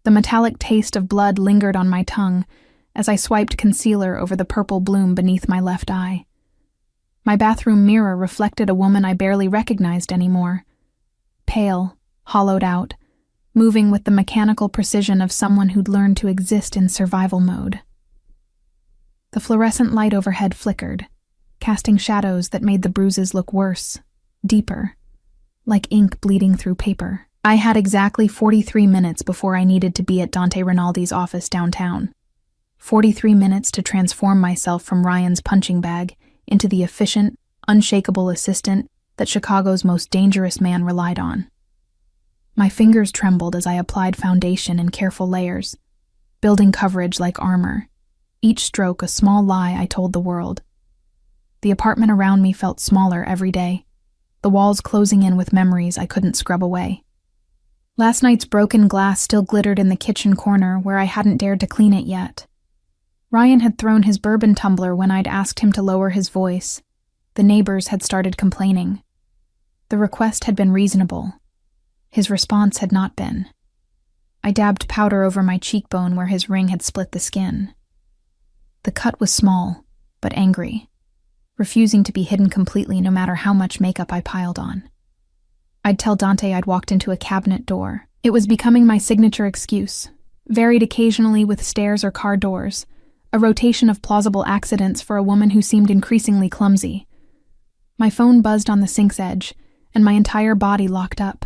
The metallic taste of blood lingered on my tongue as I swiped concealer over the purple bloom beneath my left eye. My bathroom mirror reflected a woman I barely recognized anymore. Pale, hollowed out, moving with the mechanical precision of someone who'd learned to exist in survival mode. The fluorescent light overhead flickered, casting shadows that made the bruises look worse, deeper, like ink bleeding through paper. I had exactly 43 minutes before I needed to be at Dante Rinaldi's office downtown. 43 minutes to transform myself from Ryan's punching bag into the efficient, unshakable assistant that Chicago's most dangerous man relied on. My fingers trembled as I applied foundation in careful layers, building coverage like armor, each stroke a small lie I told the world. The apartment around me felt smaller every day, the walls closing in with memories I couldn't scrub away. Last night's broken glass still glittered in the kitchen corner where I hadn't dared to clean it yet. Ryan had thrown his bourbon tumbler when I'd asked him to lower his voice. The neighbors had started complaining. The request had been reasonable. His response had not been. I dabbed powder over my cheekbone where his ring had split the skin. The cut was small, but angry, refusing to be hidden completely no matter how much makeup I piled on. I'd tell Dante I'd walked into a cabinet door. It was becoming my signature excuse, varied occasionally with stairs or car doors, a rotation of plausible accidents for a woman who seemed increasingly clumsy. My phone buzzed on the sink's edge, and my entire body locked up,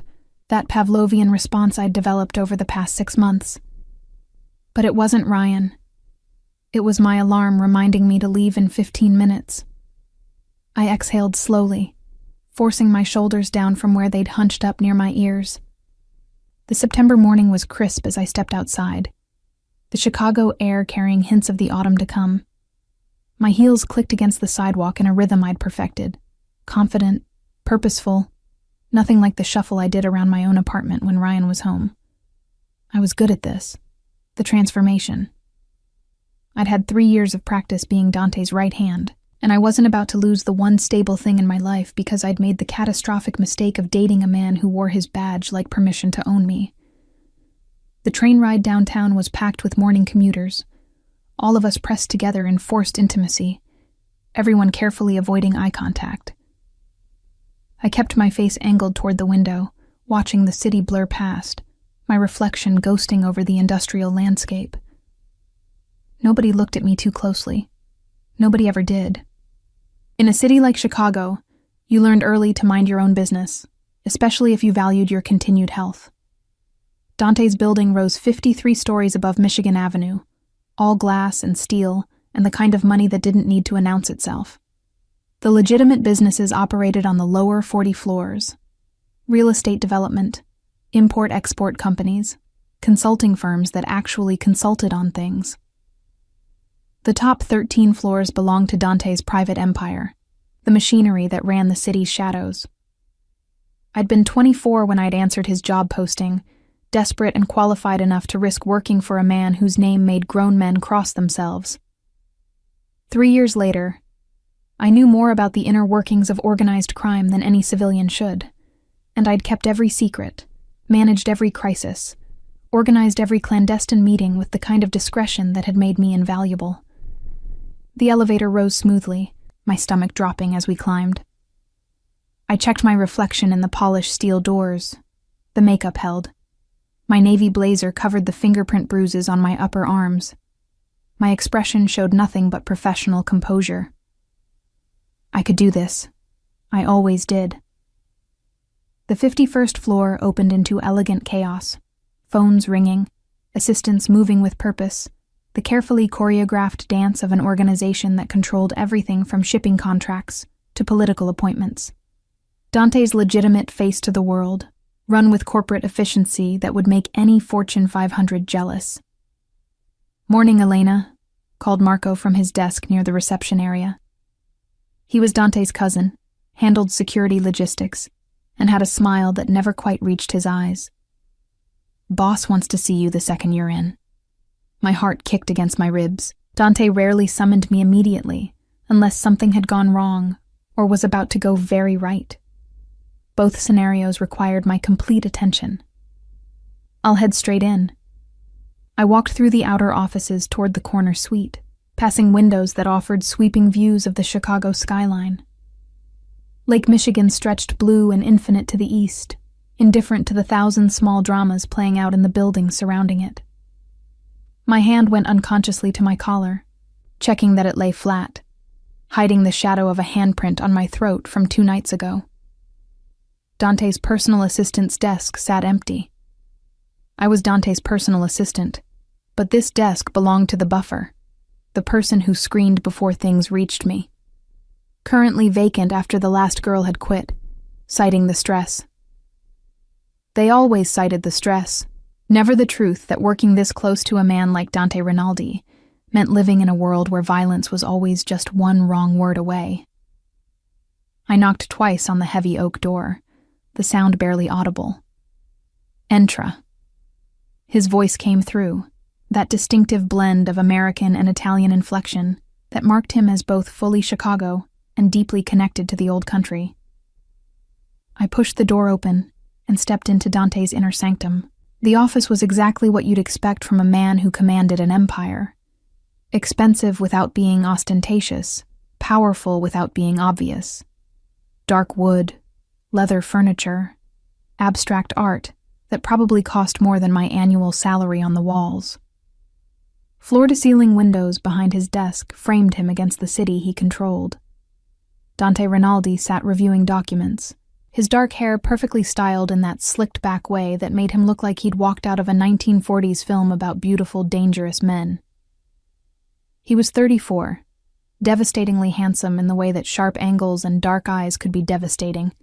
that Pavlovian response I'd developed over the past 6 months. But it wasn't Ryan. It was my alarm reminding me to leave in 15 minutes. I exhaled slowly, forcing my shoulders down from where they'd hunched up near my ears. The September morning was crisp as I stepped outside, the Chicago air carrying hints of the autumn to come. My heels clicked against the sidewalk in a rhythm I'd perfected, confident, purposeful, nothing like the shuffle I did around my own apartment when Ryan was home. I was good at this, the transformation. I'd had 3 years of practice being Dante's right hand, and I wasn't about to lose the one stable thing in my life because I'd made the catastrophic mistake of dating a man who wore his badge like permission to own me. The train ride downtown was packed with morning commuters, all of us pressed together in forced intimacy, everyone carefully avoiding eye contact. I kept my face angled toward the window, watching the city blur past, my reflection ghosting over the industrial landscape. Nobody looked at me too closely. Nobody ever did. In a city like Chicago, you learned early to mind your own business, especially if you valued your continued health. Dante's building rose 53 stories above Michigan Avenue, all glass and steel and the kind of money that didn't need to announce itself. The legitimate businesses operated on the lower 40 floors. Real estate development, import-export companies, consulting firms that actually consulted on things. The top 13 floors belonged to Dante's private empire, the machinery that ran the city's shadows. I'd been 24 when I'd answered his job posting, desperate and qualified enough to risk working for a man whose name made grown men cross themselves. 3 years later, I knew more about the inner workings of organized crime than any civilian should, and I'd kept every secret, managed every crisis, organized every clandestine meeting with the kind of discretion that had made me invaluable. The elevator rose smoothly, my stomach dropping as we climbed. I checked my reflection in the polished steel doors. The makeup held. My navy blazer covered the fingerprint bruises on my upper arms. My expression showed nothing but professional composure. I could do this. I always did. The 51st floor opened into elegant chaos, phones ringing, assistants moving with purpose, the carefully choreographed dance of an organization that controlled everything from shipping contracts to political appointments. Dante's legitimate face to the world, run with corporate efficiency that would make any Fortune 500 jealous. "Morning, Elena," called Marco from his desk near the reception area. He was Dante's cousin, handled security logistics, and had a smile that never quite reached his eyes. "Boss wants to see you the second you're in." My heart kicked against my ribs. Dante rarely summoned me immediately, unless something had gone wrong or was about to go very right. Both scenarios required my complete attention. "I'll head straight in." I walked through the outer offices toward the corner suite, passing windows that offered sweeping views of the Chicago skyline. Lake Michigan stretched blue and infinite to the east, indifferent to the thousand small dramas playing out in the buildings surrounding it. My hand went unconsciously to my collar, checking that it lay flat, hiding the shadow of a handprint on my throat from 2 nights ago. Dante's personal assistant's desk sat empty. I was Dante's personal assistant, but this desk belonged to the buffer, the person who screened before things reached me. Currently vacant after the last girl had quit, citing the stress. They always cited the stress, never the truth that working this close to a man like Dante Rinaldi meant living in a world where violence was always just one wrong word away. I knocked twice on the heavy oak door, the sound barely audible. Entra. His voice came through, that distinctive blend of American and Italian inflection that marked him as both fully Chicago and deeply connected to the old country. I pushed the door open and stepped into Dante's inner sanctum. The office was exactly what you'd expect from a man who commanded an empire. Expensive without being ostentatious, powerful without being obvious. Dark wood, leather furniture, abstract art that probably cost more than my annual salary on the walls. Floor-to-ceiling windows behind his desk framed him against the city he controlled. Dante Rinaldi sat reviewing documents, his dark hair perfectly styled in that slicked-back way that made him look like he'd walked out of a 1940s film about beautiful, dangerous men. He was 34, devastatingly handsome in the way that sharp angles and dark eyes could be devastating,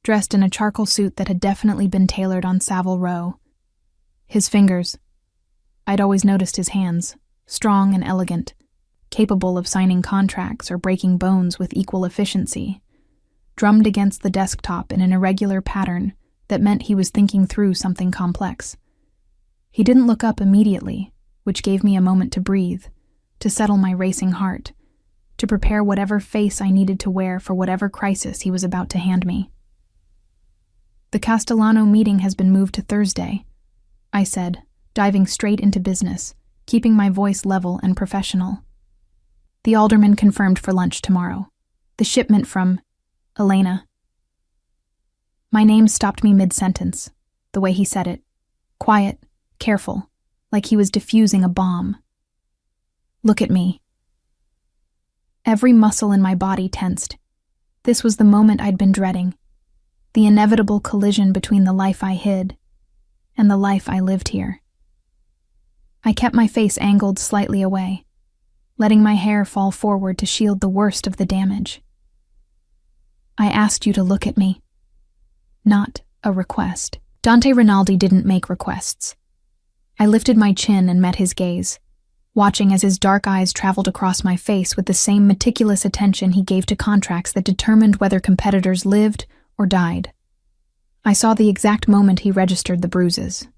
dressed in a charcoal suit that had definitely been tailored on Savile Row. His fingers, I'd always noticed his hands, strong and elegant, capable of signing contracts or breaking bones with equal efficiency, drummed against the desktop in an irregular pattern that meant he was thinking through something complex. He didn't look up immediately, which gave me a moment to breathe, to settle my racing heart, to prepare whatever face I needed to wear for whatever crisis he was about to hand me. "The Castellano meeting has been moved to Thursday," I said, diving straight into business, keeping my voice level and professional. "The alderman confirmed for lunch tomorrow. The shipment from Elena." My name stopped me mid-sentence, the way he said it, quiet, careful, like he was defusing a bomb. "Look at me." Every muscle in my body tensed. This was the moment I'd been dreading, the inevitable collision between the life I hid and the life I lived here. I kept my face angled slightly away, letting my hair fall forward to shield the worst of the damage. "I asked you to look at me." Not a request. Dante Rinaldi didn't make requests. I lifted my chin and met his gaze, watching as his dark eyes traveled across my face with the same meticulous attention he gave to contracts that determined whether competitors lived or died. I saw the exact moment he registered the bruises.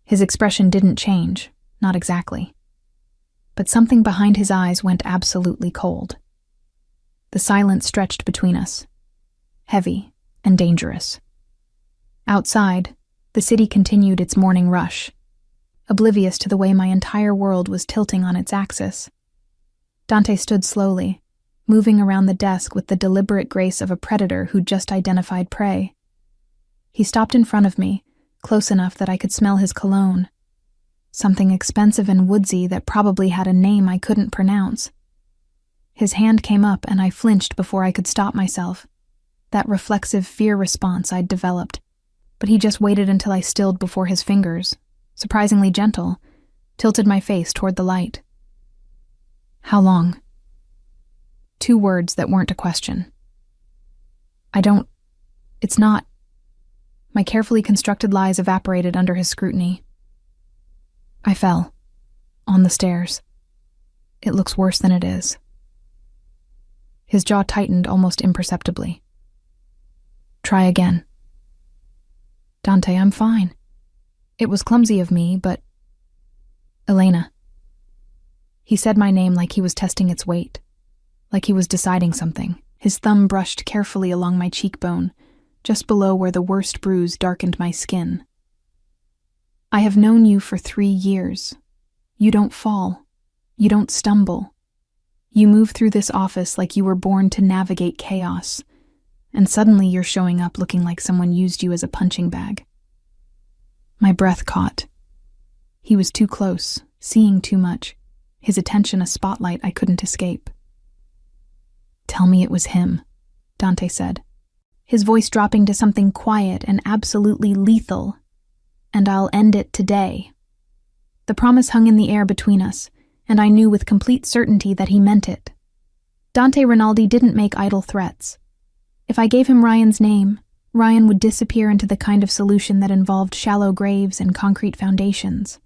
His expression didn't change, not exactly. But something behind his eyes went absolutely cold. The silence stretched between us, heavy and dangerous. Outside, the city continued its morning rush, oblivious to the way my entire world was tilting on its axis. Dante stood slowly, moving around the desk with the deliberate grace of a predator who'd just identified prey. He stopped in front of me, close enough that I could smell his cologne, something expensive and woodsy that probably had a name I couldn't pronounce. His hand came up and I flinched before I could stop myself, that reflexive fear response I'd developed, but he just waited until I stilled before his fingers, surprisingly gentle, tilted my face toward the light. "How long?" 2 words that weren't a question. It's not. My carefully constructed lies evaporated under his scrutiny. "I fell. On the stairs. It looks worse than it is." His jaw tightened almost imperceptibly. "Try again." "Dante, I'm fine. It was clumsy of me, but—" "Elena." He said my name like he was testing its weight, like he was deciding something. His thumb brushed carefully along my cheekbone, just below where the worst bruise darkened my skin. I have known you for 3 years. You don't fall. You don't stumble. You move through this office like you were born to navigate chaos, and suddenly you're showing up looking like someone used you as a punching bag. My breath caught. He was too close, seeing too much, his attention a spotlight I couldn't escape. "Tell me it was him," Dante said, his voice dropping to something quiet and absolutely lethal. "And I'll end it today." The promise hung in the air between us, and I knew with complete certainty that he meant it. Dante Rinaldi didn't make idle threats. If I gave him Ryan's name, Ryan would disappear into the kind of solution that involved shallow graves and concrete foundations.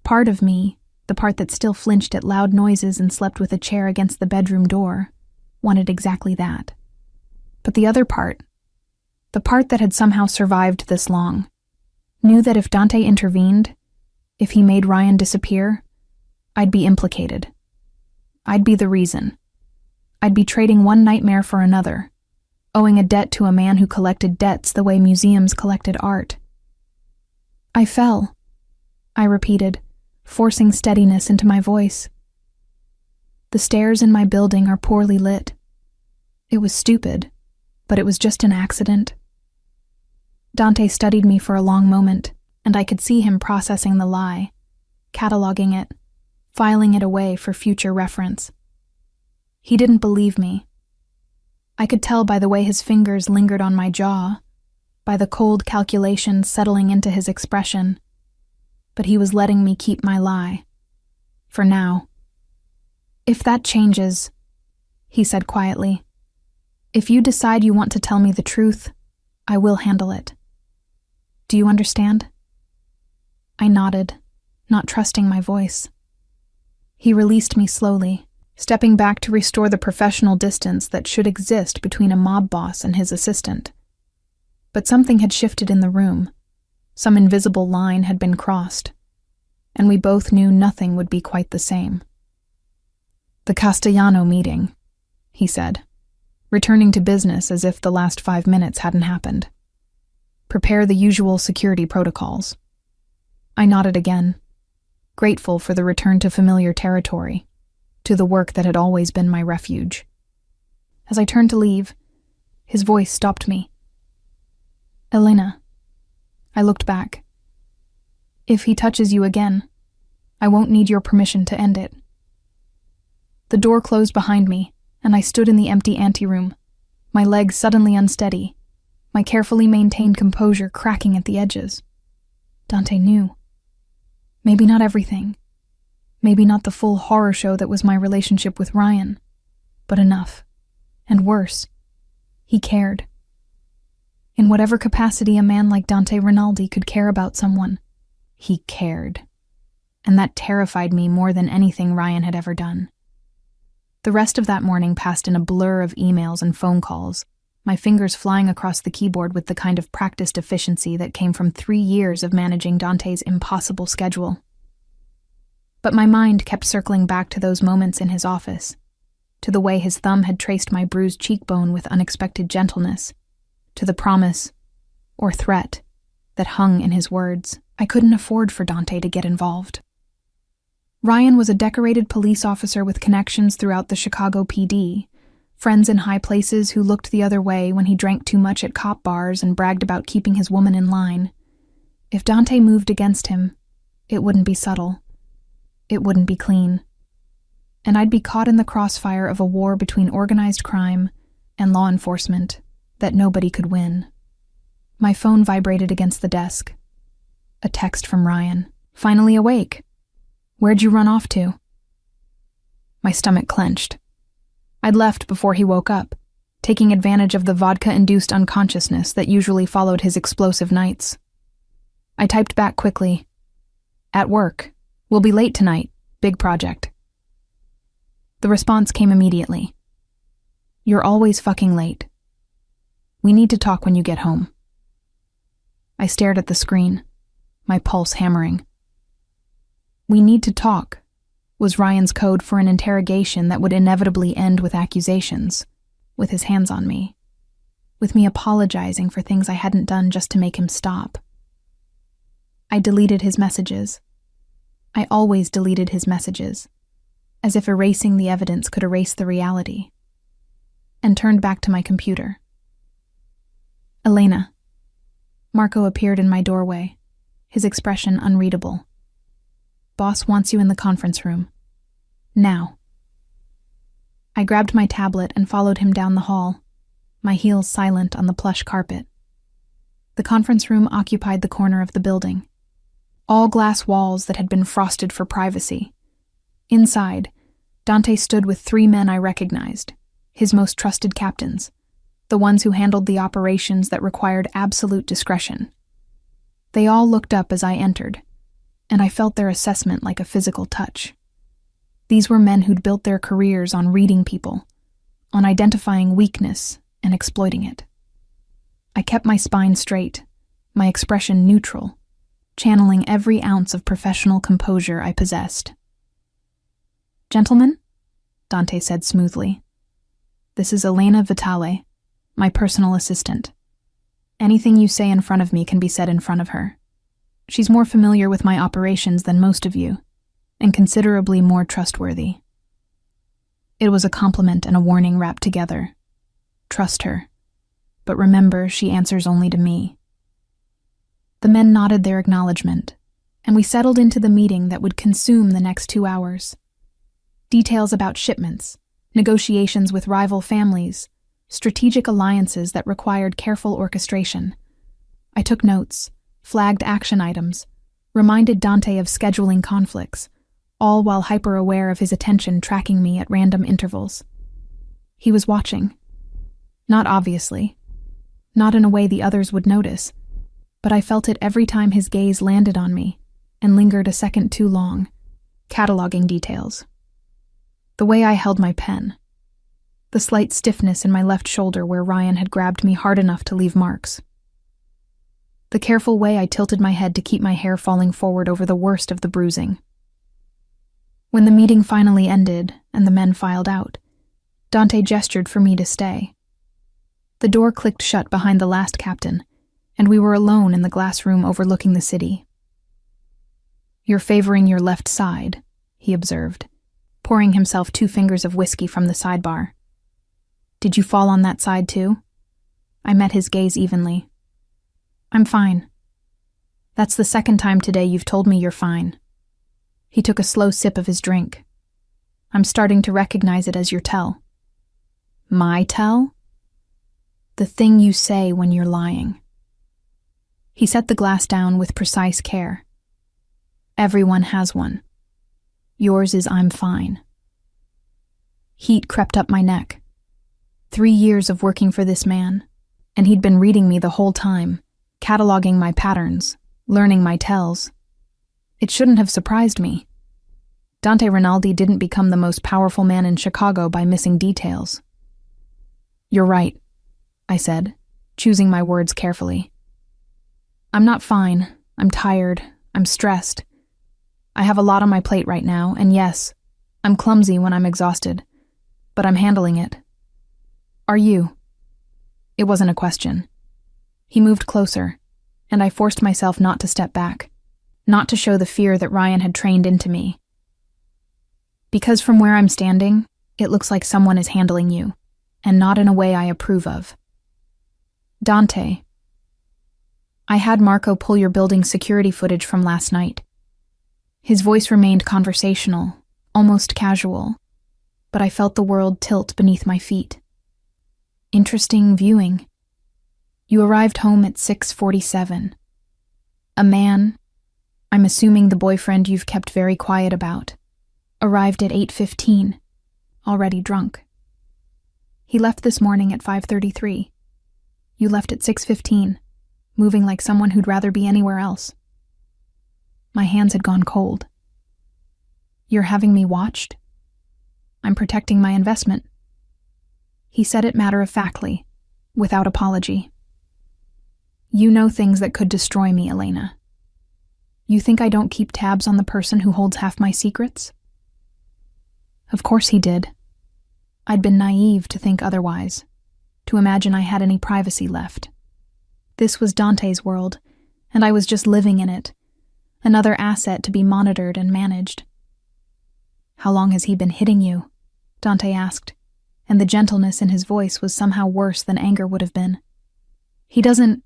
Part of me, the part that still flinched at loud noises and slept with a chair against the bedroom door, wanted exactly that. But the other part, the part that had somehow survived this long, knew that if Dante intervened, if he made Ryan disappear, I'd be implicated. I'd be the reason. I'd be trading one nightmare for another, owing a debt to a man who collected debts the way museums collected art. "I fell," I repeated, forcing steadiness into my voice. "The stairs in my building are poorly lit. It was stupid, but it was just an accident." Dante studied me for a long moment, and I could see him processing the lie, cataloging it, filing it away for future reference. He didn't believe me. I could tell by the way his fingers lingered on my jaw, by the cold calculation settling into his expression. But he was letting me keep my lie. For now. "If that changes," he said quietly, "if you decide you want to tell me the truth, I will handle it. Do you understand?" I nodded, not trusting my voice. He released me slowly, stepping back to restore the professional distance that should exist between a mob boss and his assistant. But something had shifted in the room. Some invisible line had been crossed, and we both knew nothing would be quite the same. "The Castellano meeting," he said, returning to business as if the last 5 minutes hadn't happened. "Prepare the usual security protocols." I nodded again, grateful for the return to familiar territory, to the work that had always been my refuge. As I turned to leave, his voice stopped me. "Elena." I looked back. "If he touches you again, I won't need your permission to end it." The door closed behind me, and I stood in the empty anteroom, my legs suddenly unsteady, my carefully maintained composure cracking at the edges. Dante knew. Maybe not everything. Maybe not the full horror show that was my relationship with Ryan. But enough. And worse. He cared. In whatever capacity a man like Dante Rinaldi could care about someone, he cared. And that terrified me more than anything Ryan had ever done. The rest of that morning passed in a blur of emails and phone calls, my fingers flying across the keyboard with the kind of practiced efficiency that came from 3 years of managing Dante's impossible schedule. But my mind kept circling back to those moments in his office, to the way his thumb had traced my bruised cheekbone with unexpected gentleness, to the promise, or threat, that hung in his words. I couldn't afford for Dante to get involved. Ryan was a decorated police officer with connections throughout the Chicago PD, friends in high places who looked the other way when he drank too much at cop bars and bragged about keeping his woman in line. If Dante moved against him, it wouldn't be subtle. It wouldn't be clean. And I'd be caught in the crossfire of a war between organized crime and law enforcement that nobody could win. My phone vibrated against the desk. A text from Ryan. "Finally awake. Where'd you run off to?" My stomach clenched. I'd left before he woke up, taking advantage of the vodka-induced unconsciousness that usually followed his explosive nights. I typed back quickly. "At work. We'll be late tonight. Big project." The response came immediately. "You're always fucking late. We need to talk when you get home." I stared at the screen, my pulse hammering. "We need to talk" was Ryan's code for an interrogation that would inevitably end with accusations, with his hands on me, with me apologizing for things I hadn't done just to make him stop. I deleted his messages. I always deleted his messages, as if erasing the evidence could erase the reality, and turned back to my computer. Elena. Marco appeared in my doorway, his expression unreadable. Boss wants you in the conference room. Now. I grabbed my tablet and followed him down the hall, my heels silent on the plush carpet. The conference room occupied the corner of the building. All glass walls that had been frosted for privacy. Inside, Dante stood with 3 men I recognized, his most trusted captains, the ones who handled the operations that required absolute discretion. They all looked up as I entered, and I felt their assessment like a physical touch. These were men who'd built their careers on reading people, on identifying weakness and exploiting it. I kept my spine straight, my expression neutral, channeling every ounce of professional composure I possessed. "Gentlemen," Dante said smoothly, "this is Elena Vitale, my personal assistant. Anything you say in front of me can be said in front of her. She's more familiar with my operations than most of you, and considerably more trustworthy." It was a compliment and a warning wrapped together. Trust her, but remember she answers only to me. The men nodded their acknowledgement, and we settled into the meeting that would consume the next 2 hours. Details about shipments, negotiations with rival families, strategic alliances that required careful orchestration. I took notes, flagged action items, reminded Dante of scheduling conflicts, all while hyper-aware of his attention tracking me at random intervals. He was watching. Not obviously. Not in a way the others would notice, but I felt it every time his gaze landed on me and lingered a second too long, cataloging details. The way I held my pen. The slight stiffness in my left shoulder where Ryan had grabbed me hard enough to leave marks. The careful way I tilted my head to keep my hair falling forward over the worst of the bruising. When the meeting finally ended and the men filed out, Dante gestured for me to stay. The door clicked shut behind the last captain, and we were alone in the glass room overlooking the city. "You're favoring your left side," he observed, pouring himself 2 fingers of whiskey from the sidebar. "Did you fall on that side too?" I met his gaze evenly. "I'm fine." "That's the 2nd time today you've told me you're fine." He took a slow sip of his drink. "I'm starting to recognize it as your tell." "My tell?" "The thing you say when you're lying." He set the glass down with precise care. "Everyone has one. Yours is I'm fine." Heat crept up my neck. 3 years of working for this man, and he'd been reading me the whole time, cataloging my patterns, learning my tells. It shouldn't have surprised me. Dante Rinaldi didn't become the most powerful man in Chicago by missing details. "You're right," I said, choosing my words carefully. "I'm not fine. I'm tired. I'm stressed. I have a lot on my plate right now, and yes, I'm clumsy when I'm exhausted, but I'm handling it. Are you?" It wasn't a question. He moved closer, and I forced myself not to step back, not to show the fear that Ryan had trained into me. "Because from where I'm standing, it looks like someone is handling you, and not in a way I approve of." "Dante, I had Marco pull your building security footage from last night." His voice remained conversational, almost casual, but I felt the world tilt beneath my feet. "Interesting viewing. You arrived home at 6:47. A man, I'm assuming the boyfriend you've kept very quiet about, arrived at 8:15, already drunk. He left this morning at 5:33. You left at 6:15, moving like someone who'd rather be anywhere else." My hands had gone cold. "You're having me watched?" "I'm protecting my investment." He said it matter-of-factly, without apology. "You know things that could destroy me, Elena. You think I don't keep tabs on the person who holds half my secrets?" Of course he did. I'd been naive to think otherwise, to imagine I had any privacy left. This was Dante's world, and I was just living in it, another asset to be monitored and managed. "How long has he been hitting you?" Dante asked, and the gentleness in his voice was somehow worse than anger would have been. "He doesn't—"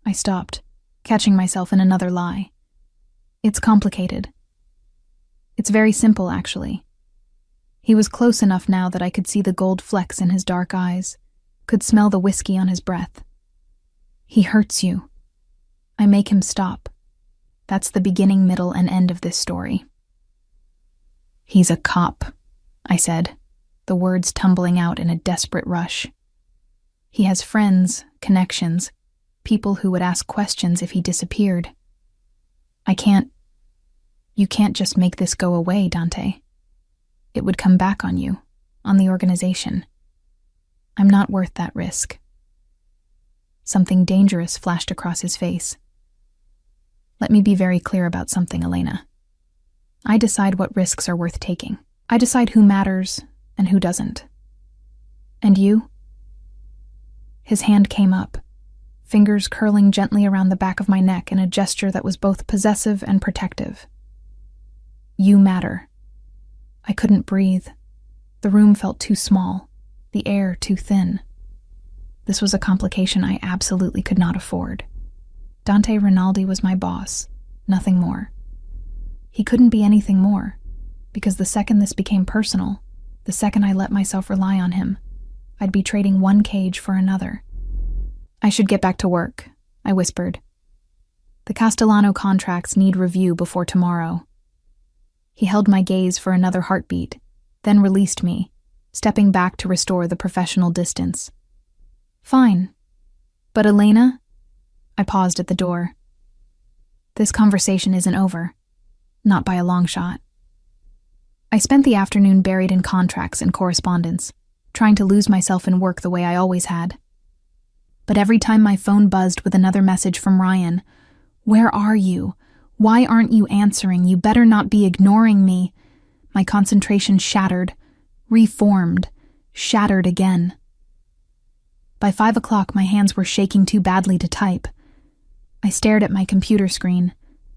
I stopped, catching myself in another lie. "It's complicated. It's very simple, actually." He was close enough now that I could see the gold flecks in his dark eyes, could smell the whiskey on his breath. "He hurts you. I make him stop. That's the beginning, middle, and end of this story." "He's a cop," I said, the words tumbling out in a desperate rush. "He has friends, connections, people who would ask questions if he disappeared. You can't just make this go away, Dante. It would come back on you, on the organization. I'm not worth that risk." Something dangerous flashed across his face. "Let me be very clear about something, Elena. I decide what risks are worth taking. I decide who matters and who doesn't. And you?" His hand came up, fingers curling gently around the back of my neck in a gesture that was both possessive and protective. "You matter." I couldn't breathe. The room felt too small, the air too thin. This was a complication I absolutely could not afford. Dante Rinaldi was my boss, nothing more. He couldn't be anything more, because the second this became personal, the second I let myself rely on him, I'd be trading one cage for another. "I should get back to work," I whispered. "The Castellano contracts need review before tomorrow." He held my gaze for another heartbeat, then released me, stepping back to restore the professional distance. "Fine. But Elena?" I paused at the door. "This conversation isn't over. Not by a long shot." I spent the afternoon buried in contracts and correspondence, trying to lose myself in work the way I always had. But every time my phone buzzed with another message from Ryan, "Where are you? Why aren't you answering? You better not be ignoring me," my concentration shattered, reformed, shattered again. By 5 o'clock, my hands were shaking too badly to type. I stared at my computer screen,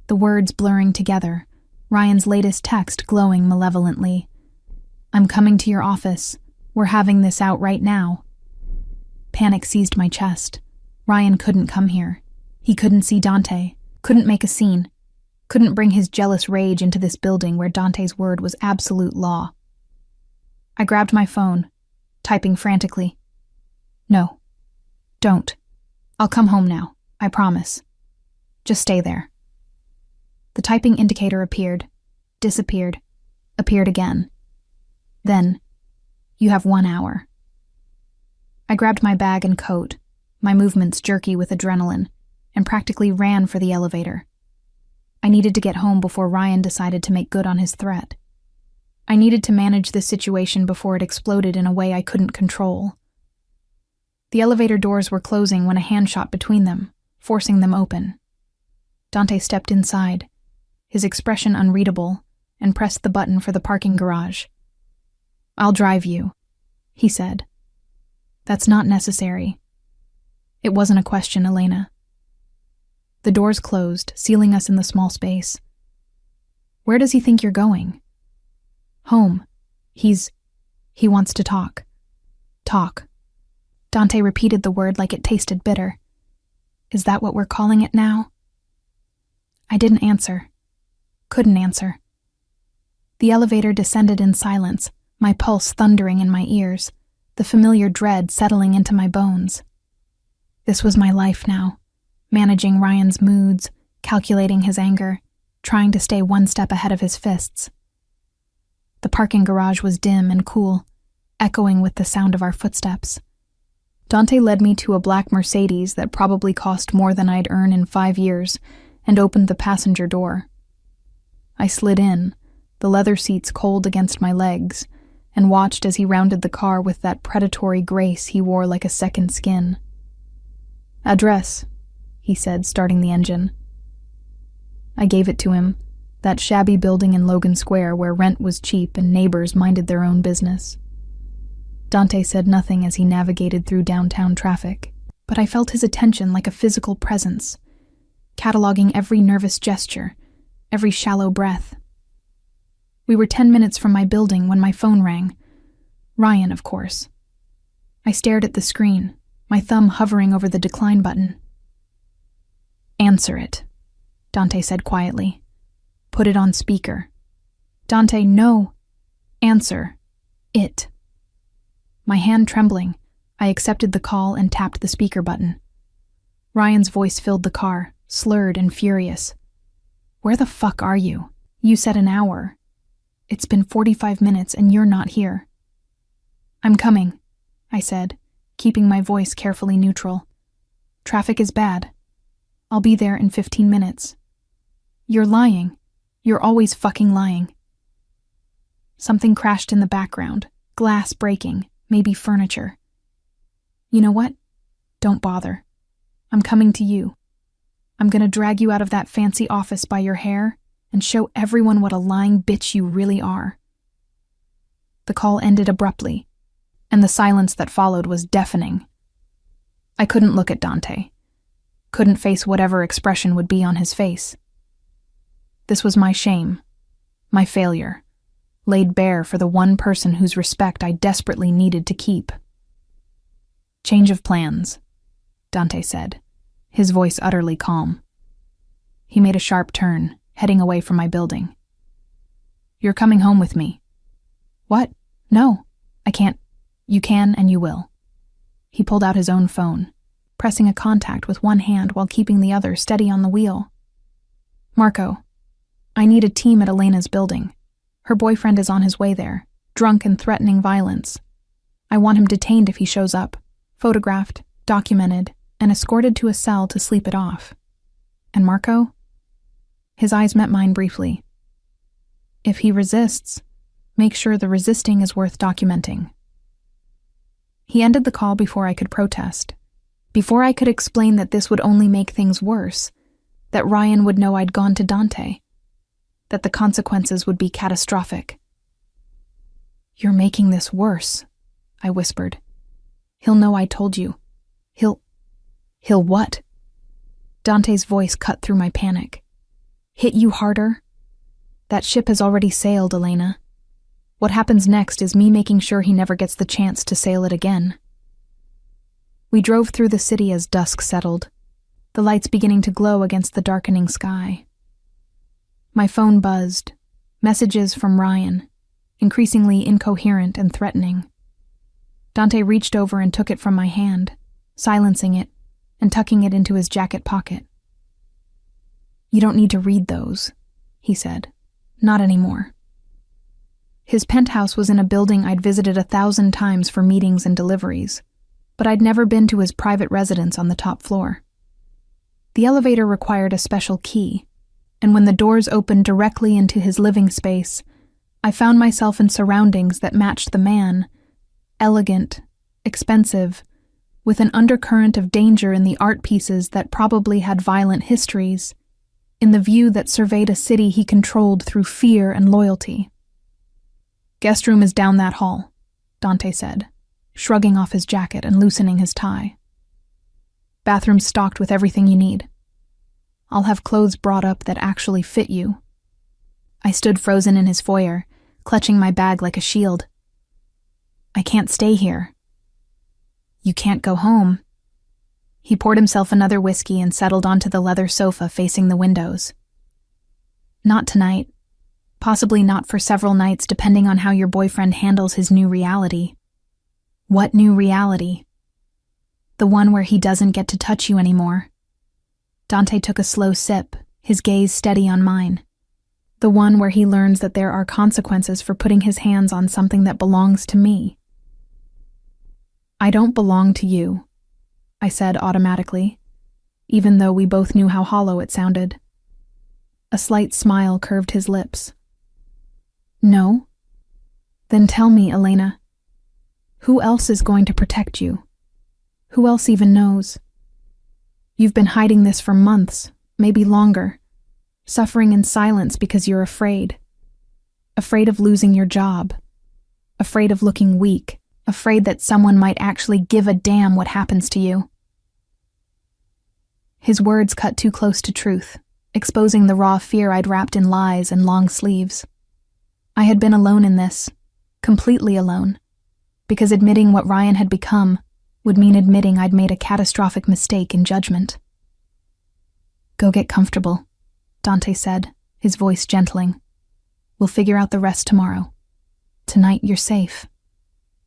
the words blurring together, Ryan's latest text glowing malevolently. "I'm coming to your office. We're having this out right now." Panic seized my chest. Ryan couldn't come here. He couldn't see Dante, couldn't make a scene, couldn't bring his jealous rage into this building where Dante's word was absolute law. I grabbed my phone, typing frantically. "No. Don't. I'll come home now. I promise. Just stay there." The typing indicator appeared, disappeared, appeared again. Then, "You have 1 hour." I grabbed my bag and coat, my movements jerky with adrenaline, and practically ran for the elevator. I needed to get home before Ryan decided to make good on his threat. I needed to manage this situation before it exploded in a way I couldn't control. The elevator doors were closing when a hand shot between them, forcing them open. Dante stepped inside, his expression unreadable, and pressed the button for the parking garage. "I'll drive you," he said. "That's not necessary." It wasn't a question, Elena. The doors closed, sealing us in the small space. "Where does he think you're going?" "Home. He wants to talk." "Talk." Dante repeated the word like it tasted bitter. "Is that what we're calling it now?" I didn't answer. Couldn't answer. The elevator descended in silence, my pulse thundering in my ears, the familiar dread settling into my bones. This was my life now, managing Ryan's moods, calculating his anger, trying to stay one step ahead of his fists. The parking garage was dim and cool, echoing with the sound of our footsteps. Dante led me to a black Mercedes that probably cost more than I'd earn in 5 years, and opened the passenger door. I slid in, the leather seats cold against my legs, and watched as he rounded the car with that predatory grace he wore like a second skin. "Address," he said, starting the engine. I gave it to him, that shabby building in Logan Square where rent was cheap and neighbors minded their own business. Dante said nothing as he navigated through downtown traffic, but I felt his attention like a physical presence, cataloging every nervous gesture, every shallow breath. We were 10 minutes from my building when my phone rang. Ryan, of course. I stared at the screen, my thumb hovering over the decline button. "Answer it," Dante said quietly. "Put it on speaker." "Dante, no. Answer it." My hand trembling, I accepted the call and tapped the speaker button. Ryan's voice filled the car, slurred and furious. "Where the fuck are you? You said an hour. It's been 45 minutes and you're not here." "I'm coming," I said, keeping my voice carefully neutral. "Traffic is bad. I'll be there in 15 minutes. "You're lying. You're always fucking lying." Something crashed in the background, glass breaking, maybe furniture. "You know what? Don't bother. I'm coming to you. I'm gonna drag you out of that fancy office by your hair and show everyone what a lying bitch you really are." The call ended abruptly, and the silence that followed was deafening. I couldn't look at Dante. Couldn't face whatever expression would be on his face. This was my shame, my failure, laid bare for the one person whose respect I desperately needed to keep. "Change of plans," Dante said, his voice utterly calm. He made a sharp turn, heading away from my building. "You're coming home with me." "What? No, I can't." "You can and you will." He pulled out his own phone, pressing a contact with one hand while keeping the other steady on the wheel. "Marco, I need a team at Elena's building. Her boyfriend is on his way there, drunk and threatening violence. I want him detained if he shows up, photographed, documented, and escorted to a cell to sleep it off. And Marco?" His eyes met mine briefly. "If he resists, make sure the resisting is worth documenting." He ended the call before I could protest, before I could explain that this would only make things worse, that Ryan would know I'd gone to Dante, that the consequences would be catastrophic. "You're making this worse," I whispered. "He'll know I told you. He'll what?" Dante's voice cut through my panic. "Hit you harder? That ship has already sailed, Elena. What happens next is me making sure he never gets the chance to sail it again." We drove through the city as dusk settled, the lights beginning to glow against the darkening sky. My phone buzzed, messages from Ryan, increasingly incoherent and threatening. Dante reached over and took it from my hand, silencing it and tucking it into his jacket pocket. "You don't need to read those," he said. "Not anymore." His penthouse was in a building I'd visited 1,000 times for meetings and deliveries, but I'd never been to his private residence on the top floor. The elevator required a special key, and when the doors opened directly into his living space, I found myself in surroundings that matched the man, elegant, expensive, with an undercurrent of danger in the art pieces that probably had violent histories, in the view that surveyed a city he controlled through fear and loyalty. "Guest room is down that hall," Dante said, shrugging off his jacket and loosening his tie. "Bathroom's stocked with everything you need. I'll have clothes brought up that actually fit you." I stood frozen in his foyer, clutching my bag like a shield. "I can't stay here." "You can't go home." He poured himself another whiskey and settled onto the leather sofa facing the windows. "Not tonight. Possibly not for several nights, depending on how your boyfriend handles his new reality." "What new reality?" "The one where he doesn't get to touch you anymore." Dante took a slow sip, his gaze steady on mine. "The one where he learns that there are consequences for putting his hands on something that belongs to me." "I don't belong to you," I said automatically, even though we both knew how hollow it sounded. A slight smile curved his lips. "No? Then tell me, Elena. Who else is going to protect you? Who else even knows? You've been hiding this for months, maybe longer, suffering in silence because you're afraid. Afraid of losing your job. Afraid of looking weak. Afraid that someone might actually give a damn what happens to you." His words cut too close to truth, exposing the raw fear I'd wrapped in lies and long sleeves. I had been alone in this, completely alone, because admitting what Ryan had become would mean admitting I'd made a catastrophic mistake in judgment. "Go get comfortable," Dante said, his voice gentling. "We'll figure out the rest tomorrow. Tonight you're safe.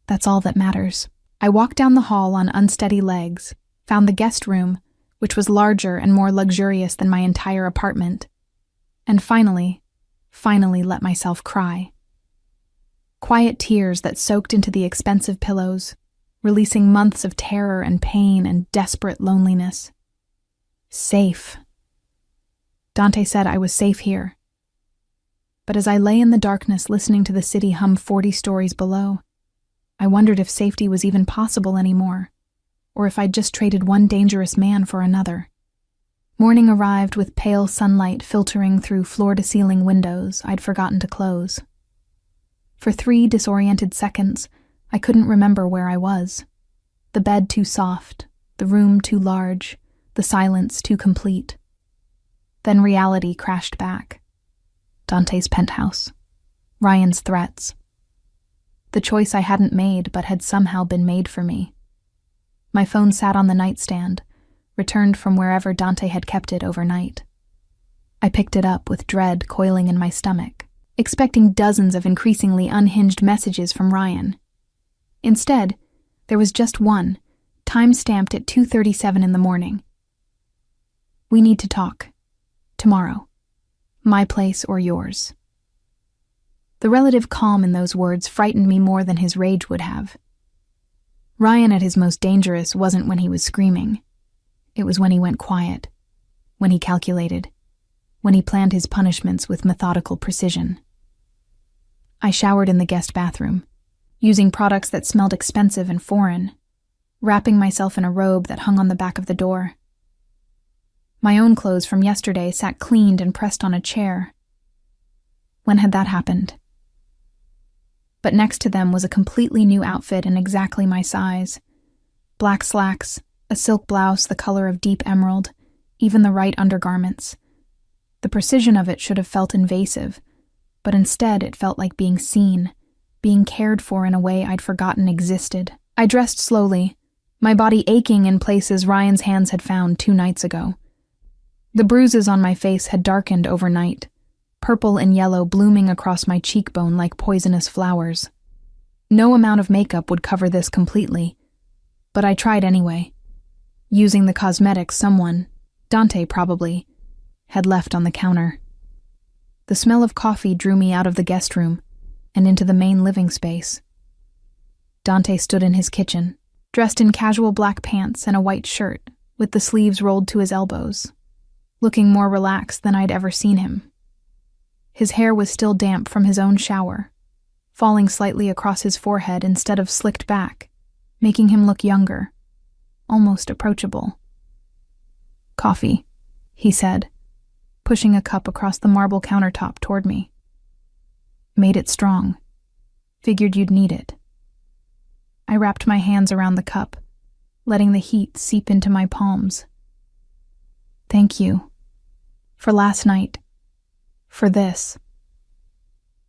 That's all that matters." I walked down the hall on unsteady legs, found the guest room, which was larger and more luxurious than my entire apartment, and finally let myself cry. Quiet tears that soaked into the expensive pillows, releasing months of terror and pain and desperate loneliness. Safe. Dante said I was safe here. But as I lay in the darkness listening to the city hum 40 stories below, I wondered if safety was even possible anymore, or if I'd just traded one dangerous man for another. Morning arrived with pale sunlight filtering through floor-to-ceiling windows I'd forgotten to close. For 3 disoriented seconds, I couldn't remember where I was. The bed too soft, the room too large, the silence too complete. Then reality crashed back. Dante's penthouse. Ryan's threats. The choice I hadn't made but had somehow been made for me. My phone sat on the nightstand, returned from wherever Dante had kept it overnight. I picked it up with dread coiling in my stomach, expecting dozens of increasingly unhinged messages from Ryan. Instead, there was just one, time-stamped at 2:37 in the morning. "We need to talk. Tomorrow. My place or yours." The relative calm in those words frightened me more than his rage would have. Ryan at his most dangerous wasn't when he was screaming. It was when he went quiet, when he calculated, when he planned his punishments with methodical precision. I showered in the guest bathroom, using products that smelled expensive and foreign, wrapping myself in a robe that hung on the back of the door. My own clothes from yesterday sat cleaned and pressed on a chair. When had that happened? But next to them was a completely new outfit in exactly my size. Black slacks, a silk blouse the color of deep emerald, even the right undergarments. The precision of it should have felt invasive, but instead it felt like being seen, being cared for in a way I'd forgotten existed. I dressed slowly, my body aching in places Ryan's hands had found 2 nights ago. The bruises on my face had darkened overnight, purple and yellow blooming across my cheekbone like poisonous flowers. No amount of makeup would cover this completely, but I tried anyway, using the cosmetics someone, Dante probably, had left on the counter. The smell of coffee drew me out of the guest room and into the main living space. Dante stood in his kitchen, dressed in casual black pants and a white shirt, with the sleeves rolled to his elbows, looking more relaxed than I'd ever seen him. His hair was still damp from his own shower, falling slightly across his forehead instead of slicked back, making him look younger, almost approachable. "Coffee," he said, pushing a cup across the marble countertop toward me. "Made it strong. Figured you'd need it." I wrapped my hands around the cup, letting the heat seep into my palms. "Thank you. For last night. For this."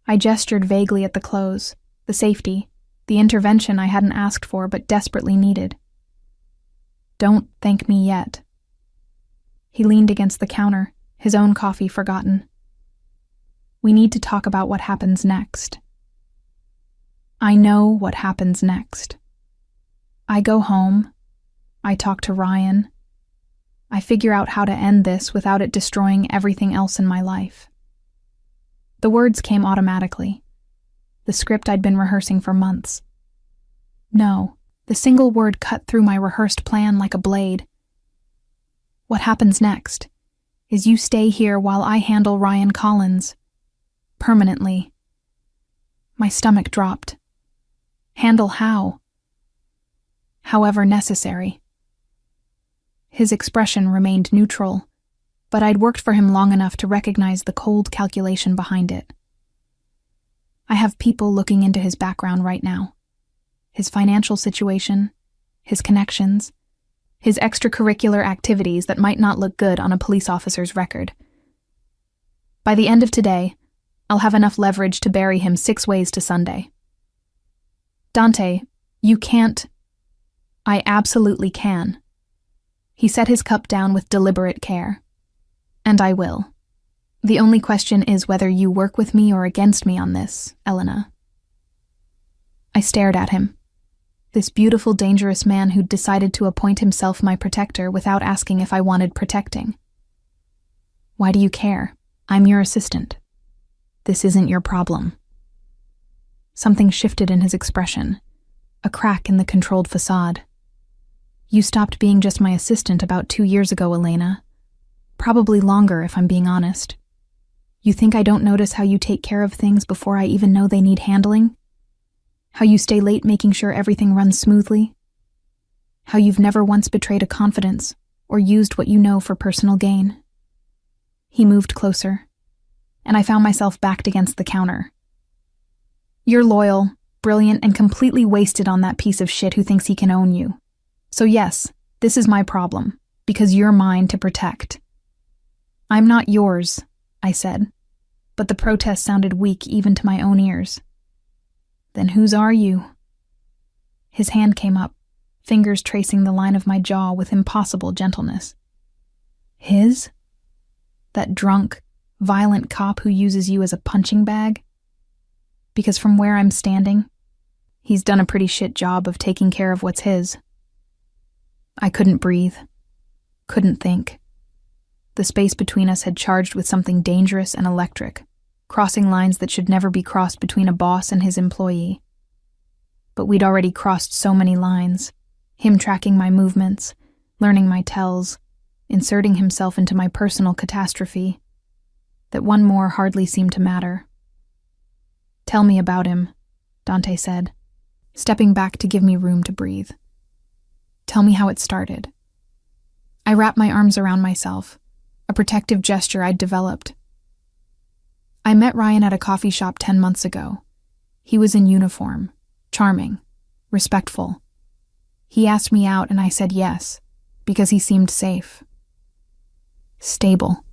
I gestured vaguely at the clothes, the safety, the intervention I hadn't asked for but desperately needed. "Don't thank me yet." He leaned against the counter, his own coffee forgotten. "We need to talk about what happens next." I know what happens next. I go home. I talk to Ryan. I figure out how to end this without it destroying everything else in my life. The words came automatically. The script I'd been rehearsing for months. No, the single word cut through my rehearsed plan like a blade. What happens next is you stay here while I handle Ryan Collins. Permanently. My stomach dropped. Handle how? However necessary. His expression remained neutral, but I'd worked for him long enough to recognize the cold calculation behind it. I have people looking into his background right now. His financial situation, his connections, his extracurricular activities that might not look good on a police officer's record. By the end of today, I'll have enough leverage to bury him 6 ways to Sunday. Dante, you can't. I absolutely can. He set his cup down with deliberate care. And I will. The only question is whether you work with me or against me on this, Elena. I stared at him. This beautiful, dangerous man who'd decided to appoint himself my protector without asking if I wanted protecting. Why do you care? I'm your assistant. This isn't your problem. Something shifted in his expression, a crack in the controlled facade. You stopped being just my assistant about 2 years ago, Elena. Probably longer, if I'm being honest. You think I don't notice how you take care of things before I even know they need handling? How you stay late making sure everything runs smoothly? How you've never once betrayed a confidence or used what you know for personal gain? He moved closer, and I found myself backed against the counter. You're loyal, brilliant, and completely wasted on that piece of shit who thinks he can own you. So yes, this is my problem, because you're mine to protect. I'm not yours, I said, but the protest sounded weak even to my own ears. Then whose are you? His hand came up, fingers tracing the line of my jaw with impossible gentleness. His? That drunk, violent cop who uses you as a punching bag? Because from where I'm standing, he's done a pretty shit job of taking care of what's his. I couldn't breathe, couldn't think. The space between us had charged with something dangerous and electric, crossing lines that should never be crossed between a boss and his employee. But we'd already crossed so many lines, him tracking my movements, learning my tells, inserting himself into my personal catastrophe, that one more hardly seemed to matter. Tell me about him, Dante said, stepping back to give me room to breathe. Tell me how it started. I wrapped my arms around myself, a protective gesture I'd developed. I met Ryan at a coffee shop 10 months ago. He was in uniform, charming, respectful. He asked me out and I said yes, because he seemed safe. Stable.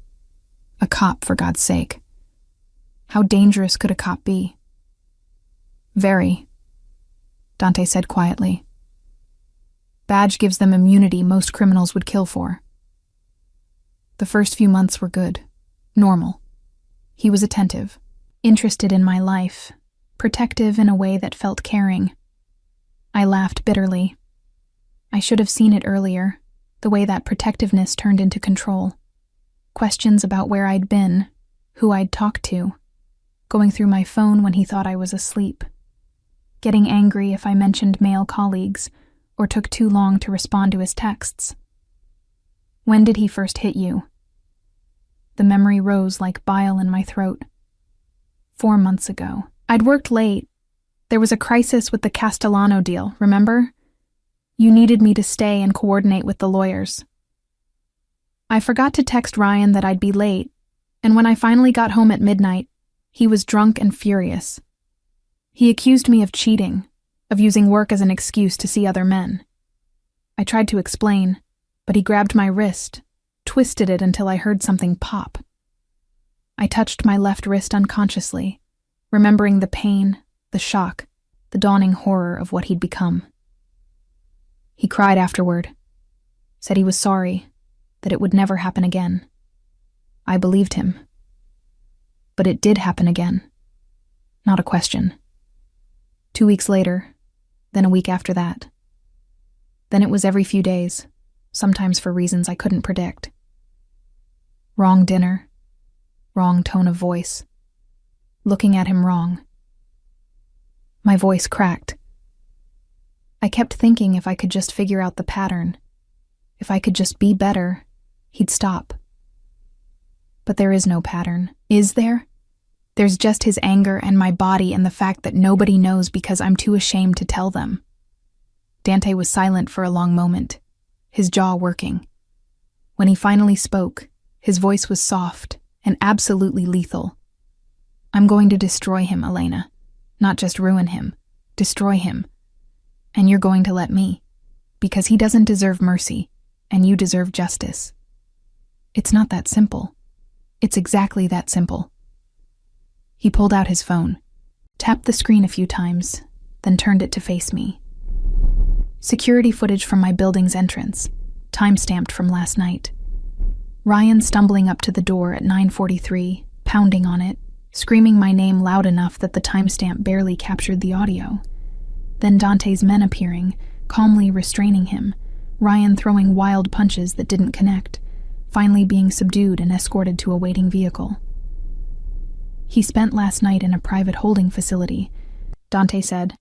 A cop, for God's sake. How dangerous could a cop be? Very, Dante said quietly. Badge gives them immunity most criminals would kill for. The first few months were good, normal. He was attentive, interested in my life, protective in a way that felt caring. I laughed bitterly. I should have seen it earlier, the way that protectiveness turned into control. Questions about where I'd been, who I'd talked to, going through my phone when he thought I was asleep, getting angry if I mentioned male colleagues or took too long to respond to his texts. When did he first hit you? The memory rose like bile in my throat. 4 months ago. I'd worked late. There was a crisis with the Castellano deal, remember? You needed me to stay and coordinate with the lawyers. I forgot to text Ryan that I'd be late, and when I finally got home at midnight, he was drunk and furious. He accused me of cheating, of using work as an excuse to see other men. I tried to explain, but he grabbed my wrist, twisted it until I heard something pop. I touched my left wrist unconsciously, remembering the pain, the shock, the dawning horror of what he'd become. He cried afterward, said he was sorry, that it would never happen again. I believed him. But it did happen again. Not a question. 2 weeks later, then a week after that. Then it was every few days, sometimes for reasons I couldn't predict. Wrong dinner, wrong tone of voice, looking at him wrong. My voice cracked. I kept thinking if I could just figure out the pattern, if I could just be better, he'd stop. But there is no pattern, is there? There's just his anger and my body and the fact that nobody knows because I'm too ashamed to tell them. Dante was silent for a long moment, his jaw working. When he finally spoke, his voice was soft and absolutely lethal. I'm going to destroy him, Elena. Not just ruin him. Destroy him. And you're going to let me. Because he doesn't deserve mercy, and you deserve justice. It's not that simple. It's exactly that simple. He pulled out his phone, tapped the screen a few times, then turned it to face me. Security footage from my building's entrance, time-stamped from last night. Ryan stumbling up to the door at 9:43, pounding on it, screaming my name loud enough that the timestamp barely captured the audio. Then Dante's men appearing, calmly restraining him, Ryan throwing wild punches that didn't connect, finally being subdued and escorted to a waiting vehicle. He spent last night in a private holding facility, Dante said.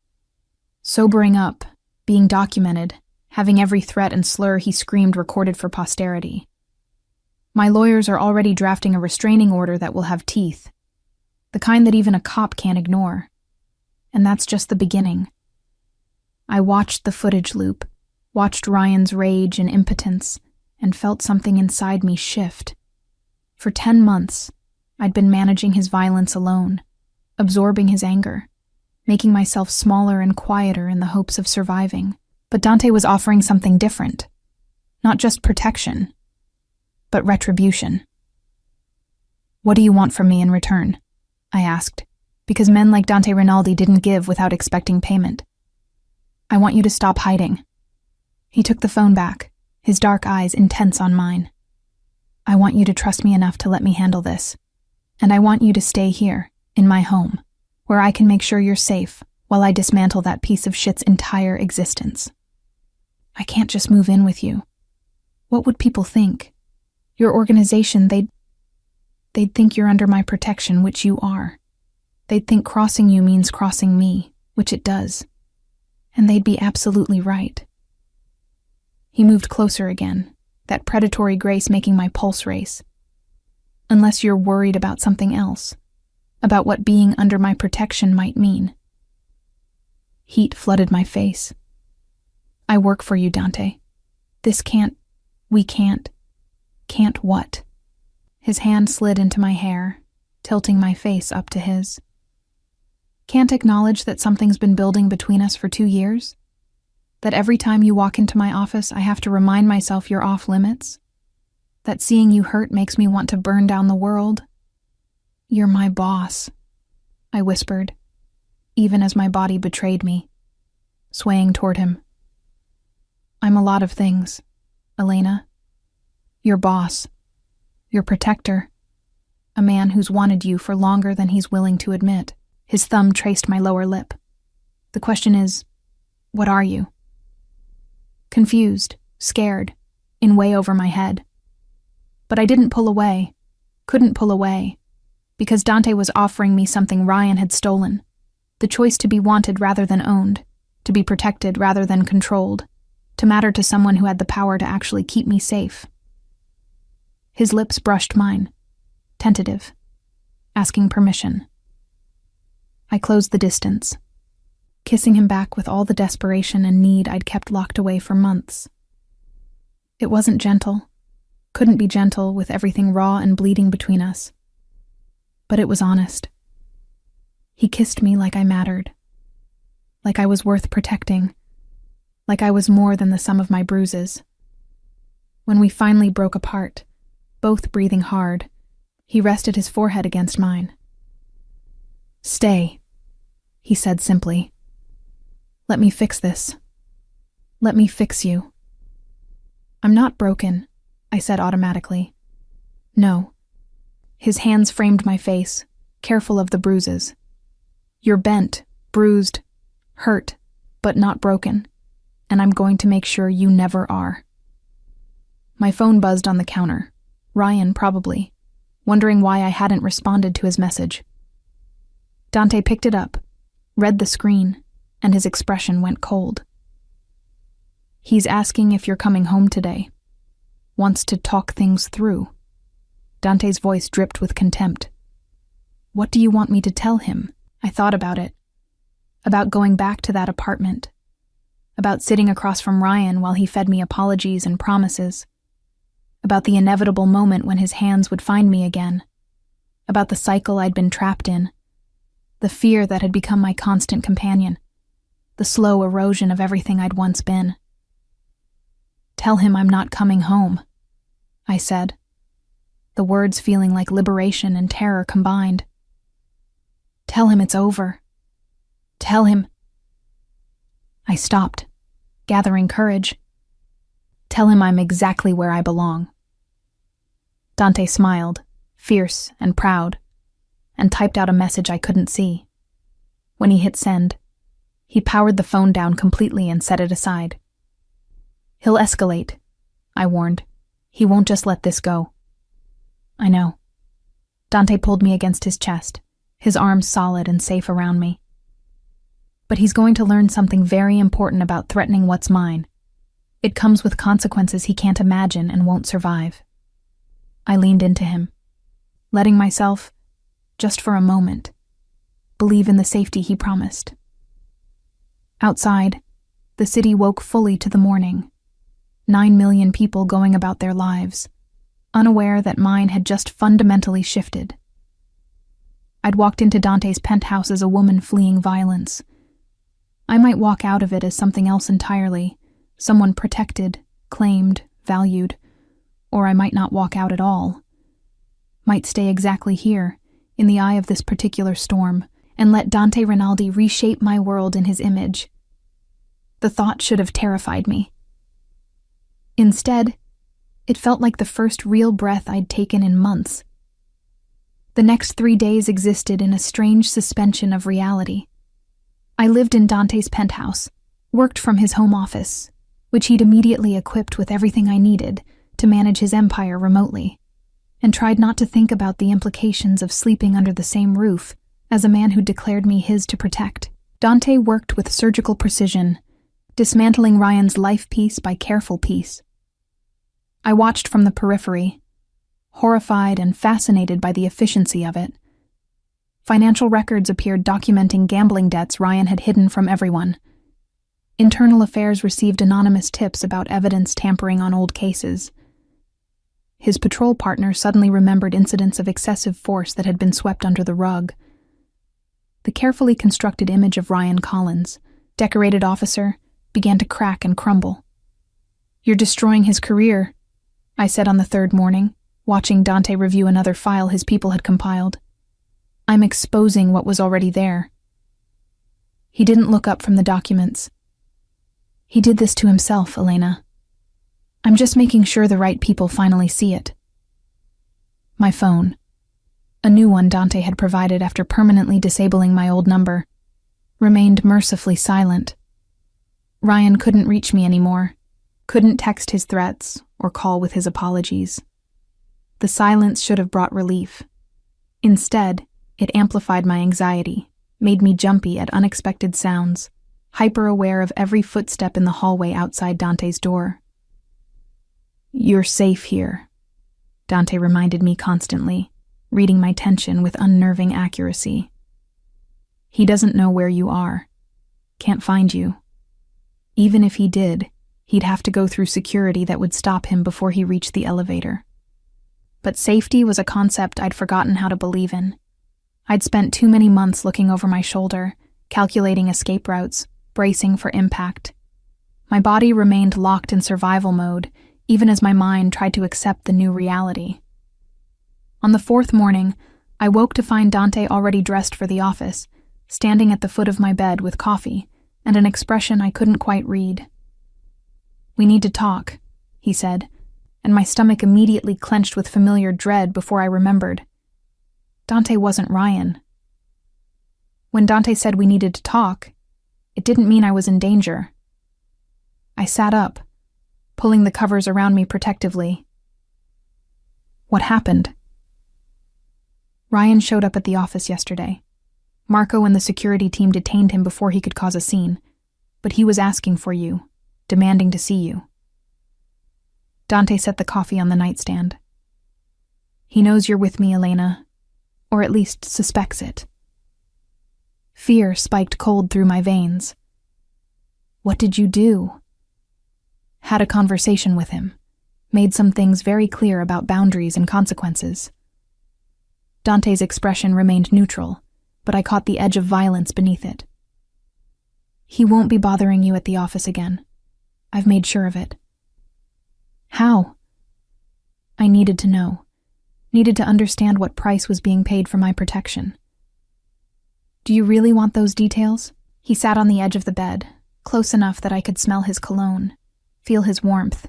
Sobering up, being documented, having every threat and slur he screamed recorded for posterity. My lawyers are already drafting a restraining order that will have teeth, the kind that even a cop can't ignore. And that's just the beginning. I watched the footage loop, watched Ryan's rage and impotence, and felt something inside me shift. For 10 months, I'd been managing his violence alone, absorbing his anger, making myself smaller and quieter in the hopes of surviving. But Dante was offering something different. Not just protection, but retribution. What do you want from me in return? I asked, because men like Dante Rinaldi didn't give without expecting payment. I want you to stop hiding. He took the phone back, his dark eyes intense on mine. I want you to trust me enough to let me handle this. And I want you to stay here, in my home, where I can make sure you're safe while I dismantle that piece of shit's entire existence. I can't just move in with you. What would people think? Your organization, they'd think you're under my protection, which you are. They'd think crossing you means crossing me, which it does. And they'd be absolutely right. He moved closer again, that predatory grace making my pulse race. Unless you're worried about something else, about what being under my protection might mean. Heat flooded my face. I work for you, Dante. We can't what? His hand slid into my hair, tilting my face up to his. Can't acknowledge that something's been building between us for 2 years? That every time you walk into my office, I have to remind myself you're off limits? That seeing you hurt makes me want to burn down the world? You're my boss, I whispered, even as my body betrayed me, swaying toward him. I'm a lot of things, Elena. Your boss, your protector, a man who's wanted you for longer than he's willing to admit. His thumb traced my lower lip. The question is, what are you? Confused, scared, in way over my head. But I didn't pull away, couldn't pull away, because Dante was offering me something Ryan had stolen, the choice to be wanted rather than owned, to be protected rather than controlled, to matter to someone who had the power to actually keep me safe. His lips brushed mine, tentative, asking permission. I closed the distance, kissing him back with all the desperation and need I'd kept locked away for months. It wasn't gentle, couldn't be gentle with everything raw and bleeding between us. But it was honest. He kissed me like I mattered, like I was worth protecting, like I was more than the sum of my bruises. When we finally broke apart, both breathing hard, he rested his forehead against mine. Stay, he said simply. Let me fix this. Let me fix you. I'm not broken, I said automatically. No. His hands framed my face, careful of the bruises. You're bent, bruised, hurt, but not broken, and I'm going to make sure you never are. My phone buzzed on the counter. Ryan, probably, wondering why I hadn't responded to his message. Dante picked it up, read the screen, and his expression went cold. He's asking if you're coming home today. Wants to talk things through. Dante's voice dripped with contempt. What do you want me to tell him? I thought about it. About going back to that apartment. About sitting across from Ryan while he fed me apologies and promises. About the inevitable moment when his hands would find me again. About the cycle I'd been trapped in. The fear that had become my constant companion. The slow erosion of everything I'd once been. Tell him I'm not coming home, I said. the words feeling like liberation and terror combined. Tell him it's over. Tell him. I stopped, gathering courage. Tell him I'm exactly where I belong. Dante smiled, fierce and proud, and typed out a message I couldn't see. When he hit send, he powered the phone down completely and set it aside. He'll escalate, I warned. He won't just let this go. I know. Dante pulled me against his chest, his arms solid and safe around me. But he's going to learn something very important about threatening what's mine. It comes with consequences he can't imagine and won't survive. I leaned into him, letting myself, just for a moment, believe in the safety he promised. Outside, the city woke fully to the morning. 9 million people going about their lives, unaware that mine had just fundamentally shifted. I'd walked into Dante's penthouse as a woman fleeing violence. I might walk out of it as something else entirely, someone protected, claimed, valued, or I might not walk out at all. Might stay exactly here, in the eye of this particular storm, and let Dante Rinaldi reshape my world in his image. The thought should have terrified me. Instead, it felt like the first real breath I'd taken in months. The next 3 days existed in a strange suspension of reality. I lived in Dante's penthouse, worked from his home office, which he'd immediately equipped with everything I needed to manage his empire remotely, and tried not to think about the implications of sleeping under the same roof as a man who declared me his to protect. Dante worked with surgical precision, dismantling Ryan's life piece by careful piece. I watched from the periphery, horrified and fascinated by the efficiency of it. Financial records appeared documenting gambling debts Ryan had hidden from everyone. Internal Affairs received anonymous tips about evidence tampering on old cases. His patrol partner suddenly remembered incidents of excessive force that had been swept under the rug. The carefully constructed image of Ryan Collins, decorated officer, began to crack and crumble. "You're destroying his career," I said on the third morning, watching Dante review another file his people had compiled. "I'm exposing what was already there." He didn't look up from the documents. "He did this to himself, Elena. I'm just making sure the right people finally see it." My phone, a new one Dante had provided after permanently disabling my old number, remained mercifully silent. Ryan couldn't reach me anymore, couldn't text his threats or call with his apologies. The silence should have brought relief. Instead, it amplified my anxiety, made me jumpy at unexpected sounds, hyper-aware of every footstep in the hallway outside Dante's door. "You're safe here," Dante reminded me constantly, reading my tension with unnerving accuracy. "He doesn't know where you are. Can't find you. Even if he did, he'd have to go through security that would stop him before he reached the elevator." But safety was a concept I'd forgotten how to believe in. I'd spent too many months looking over my shoulder, calculating escape routes, bracing for impact. My body remained locked in survival mode, even as my mind tried to accept the new reality. On the fourth morning, I woke to find Dante already dressed for the office, standing at the foot of my bed with coffee and an expression I couldn't quite read. "We need to talk," he said, and my stomach immediately clenched with familiar dread before I remembered. Dante wasn't Ryan. When Dante said we needed to talk, it didn't mean I was in danger. I sat up, pulling the covers around me protectively. "What happened?" "Ryan showed up at the office yesterday. Marco and the security team detained him before he could cause a scene, but he was asking for you, demanding to see you." Dante set the coffee on the nightstand. "He knows you're with me, Elena, or at least suspects it." Fear spiked cold through my veins. "What did you do?" Had a conversation with him, made some things very clear about boundaries and consequences. Dante's expression remained neutral, but I caught the edge of violence beneath it. "He won't be bothering you at the office again. I've made sure of it." "How?" I needed to know. needed to understand what price was being paid for my protection. Do you really want those details? He sat on the edge of the bed, close enough that I could smell his cologne, feel his warmth.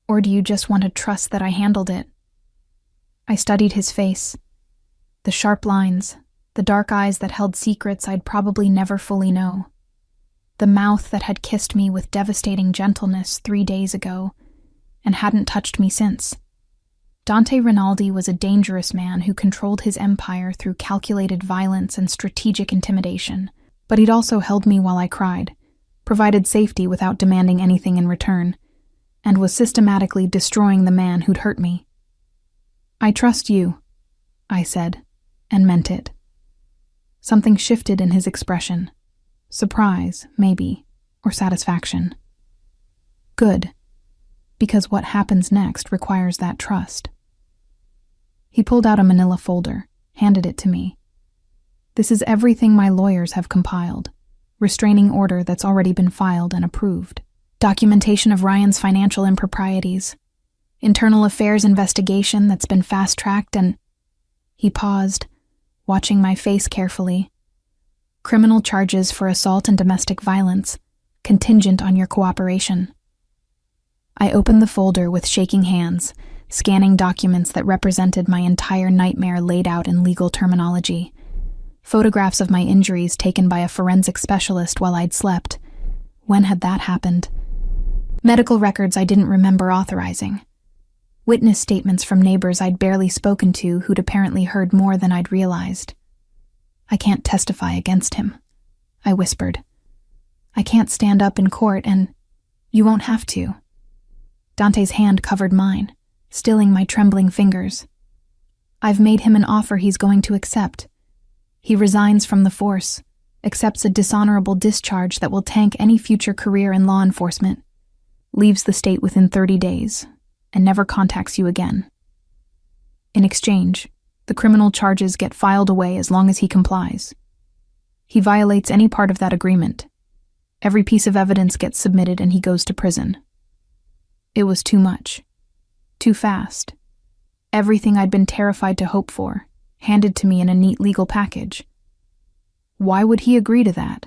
Or do you just want to trust that I handled it? I studied his face. The sharp lines, the dark eyes that held secrets I'd probably never fully know. The mouth that had kissed me with devastating gentleness 3 days ago and hadn't touched me since. Dante Rinaldi was a dangerous man who controlled his empire through calculated violence and strategic intimidation, but he'd also held me while I cried, provided safety without demanding anything in return, and was systematically destroying the man who'd hurt me. I trust you, I said, and meant it. Something shifted in his expression. Surprise, maybe, or satisfaction. Good, because what happens next requires that trust. He pulled out a manila folder, handed it to me. This is everything my lawyers have compiled. Restraining order that's already been filed and approved. Documentation of Ryan's financial improprieties. Internal affairs investigation that's been fast-tracked and... He paused, watching my face carefully. Criminal charges for assault and domestic violence, contingent on your cooperation. I opened the folder with shaking hands, scanning documents that represented my entire nightmare laid out in legal terminology. Photographs of my injuries taken by a forensic specialist while I'd slept. When had that happened? Medical records I didn't remember authorizing. Witness statements from neighbors I'd barely spoken to who'd apparently heard more than I'd realized. I can't testify against him, I whispered. I can't stand up in court and... You won't have to. Dante's hand covered mine, stilling my trembling fingers. I've made him an offer he's going to accept. He resigns from the force, accepts a dishonorable discharge that will tank any future career in law enforcement, leaves the state within 30 days, and never contacts you again. In exchange, the criminal charges get filed away as long as he complies. He violates any part of that agreement. Every piece of evidence gets submitted and he goes to prison. It was too much. Too fast. Everything I'd been terrified to hope for, handed to me in a neat legal package. Why would he agree to that?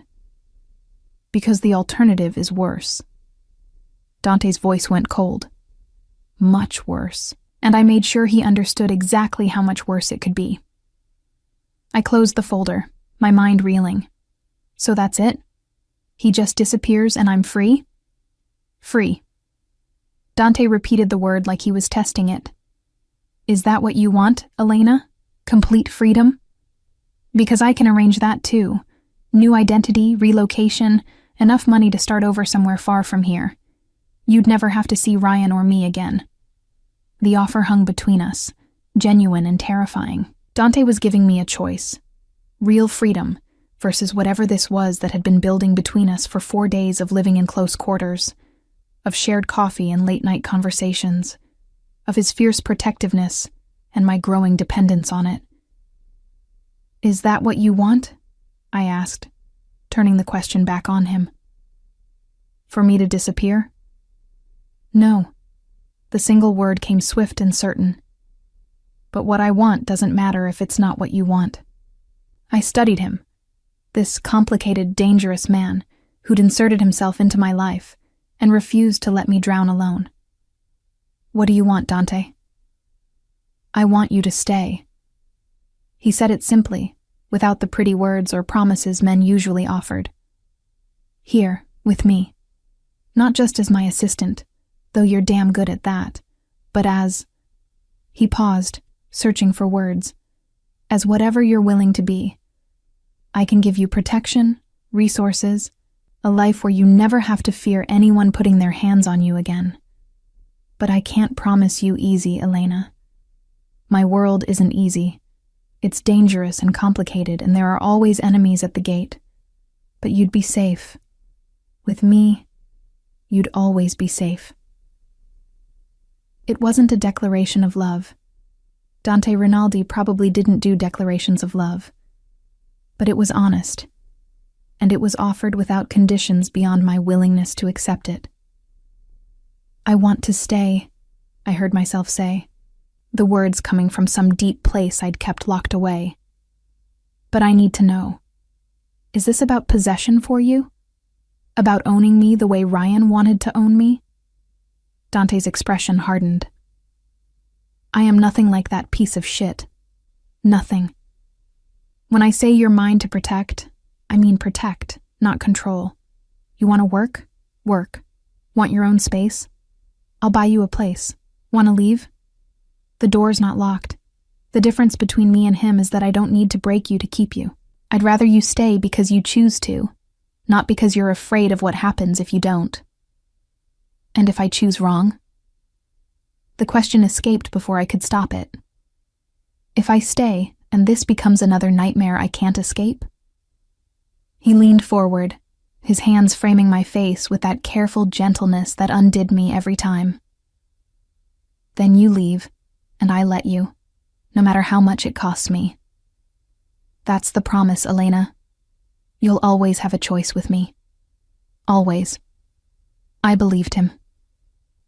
Because the alternative is worse. Dante's voice went cold. Much worse, and I made sure he understood exactly how much worse it could be. I closed the folder, my mind reeling. So that's it? He just disappears and I'm free? Free. Dante repeated the word like he was testing it. Is that what you want, Elena? Complete freedom? Because I can arrange that too. New identity, relocation, enough money to start over somewhere far from here. You'd never have to see Ryan or me again. The offer hung between us, genuine and terrifying. Dante was giving me a choice. Real freedom versus whatever this was that had been building between us for 4 days of living in close quarters, of shared coffee and late-night conversations, of his fierce protectiveness and my growing dependence on it. Is that what you want? I asked, turning the question back on him. For me to disappear? No. The single word came swift and certain. But what I want doesn't matter if it's not what you want. I studied him, this complicated, dangerous man who'd inserted himself into my life and refused to let me drown alone. What do you want, Dante? I want you to stay. He said it simply, without the pretty words or promises men usually offered. Here, with me. Not just as my assistant, though you're damn good at that, but as... He paused, searching for words. As whatever you're willing to be. I can give you protection, resources, a life where you never have to fear anyone putting their hands on you again. But I can't promise you easy, Elena. My world isn't easy. It's dangerous and complicated, and there are always enemies at the gate. But you'd be safe. With me, you'd always be safe. It wasn't a declaration of love. Dante Rinaldi probably didn't do declarations of love. But it was honest, and it was offered without conditions beyond my willingness to accept it. I want to stay, I heard myself say. the words coming from some deep place I'd kept locked away. But I need to know. Is this about possession for you? About owning me the way Ryan wanted to own me? Dante's expression hardened. I am nothing like that piece of shit. Nothing. When I say you're mine to protect, I mean protect, not control. You want to work? Work. Want your own space? I'll buy you a place. Want to leave? The door's not locked. The difference between me and him is that I don't need to break you to keep you. I'd rather you stay because you choose to, not because you're afraid of what happens if you don't. And if I choose wrong? The question escaped before I could stop it. If I stay, and this becomes another nightmare I can't escape? He leaned forward, his hands framing my face with that careful gentleness that undid me every time. Then you leave, and I let you, no matter how much it costs me. That's the promise, Elena. You'll always have a choice with me. Always. I believed him.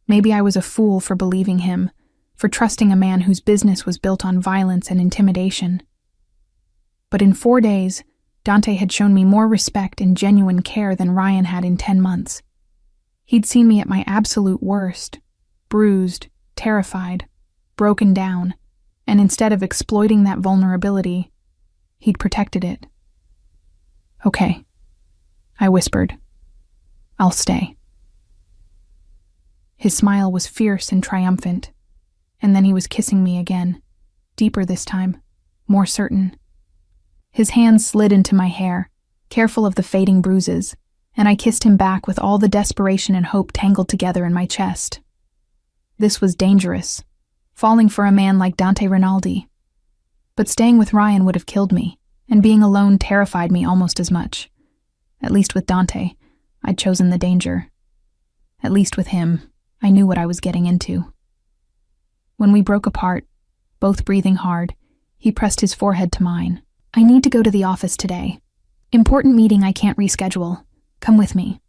Maybe I was a fool for believing him, for trusting a man whose business was built on violence and intimidation. But in 4 days, Dante had shown me more respect and genuine care than Ryan had in 10 months. He'd seen me at my absolute worst, bruised, terrified, broken down, and instead of exploiting that vulnerability, he'd protected it. Okay, I whispered. I'll stay. His smile was fierce and triumphant, and then he was kissing me again, deeper this time, more certain. His hands slid into my hair, careful of the fading bruises, and I kissed him back with all the desperation and hope tangled together in my chest. This was dangerous, falling for a man like Dante Rinaldi. But staying with Ryan would have killed me, and being alone terrified me almost as much. At least with Dante, I'd chosen the danger. At least with him, I knew what I was getting into. When we broke apart, both breathing hard, he pressed his forehead to mine. I need to go to the office today. Important meeting I can't reschedule. Come with me.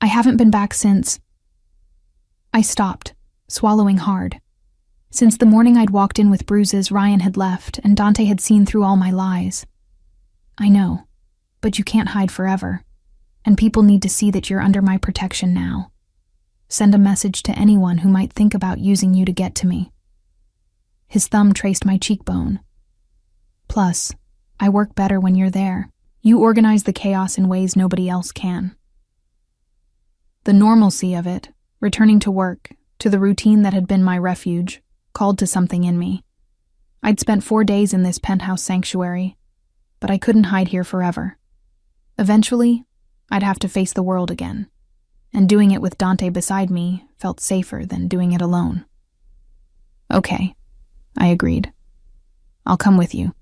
I haven't been back since... I stopped, swallowing hard. Since the morning I'd walked in with bruises, Ryan had left, and Dante had seen through all my lies. I know, but you can't hide forever, and people need to see that you're under my protection now. Send a message to anyone who might think about using you to get to me. His thumb traced my cheekbone. Plus, I work better when you're there. You organize the chaos in ways nobody else can. The normalcy of it, returning to work, to the routine that had been my refuge, called to something in me. I'd spent 4 days in this penthouse sanctuary, but I couldn't hide here forever. Eventually, I'd have to face the world again, and doing it with Dante beside me felt safer than doing it alone. Okay, I agreed. I'll come with you.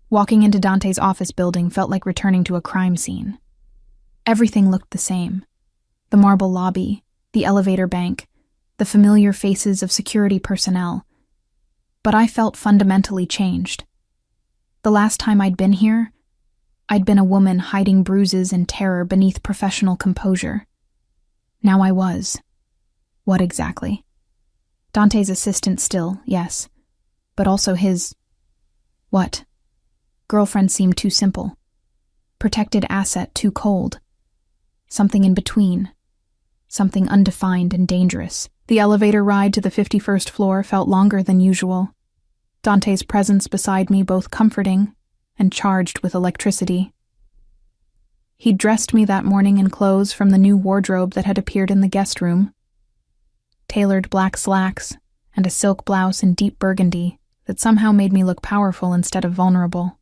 Walking into Dante's office building felt like returning to a crime scene. Everything looked the same. The marble lobby, the elevator bank, the familiar faces of security personnel. But I felt fundamentally changed. The last time I'd been here, I'd been a woman hiding bruises and terror beneath professional composure. Now I was. What exactly? Dante's assistant still, yes, but also his... what? Girlfriend seemed too simple. Protected asset too cold. Something in between. Something undefined and dangerous. The elevator ride to the 51st floor felt longer than usual. Dante's presence beside me both comforting and charged with electricity. He'd dressed me that morning in clothes from the new wardrobe that had appeared in the guest room. Tailored black slacks and a silk blouse in deep burgundy that somehow made me look powerful instead of vulnerable.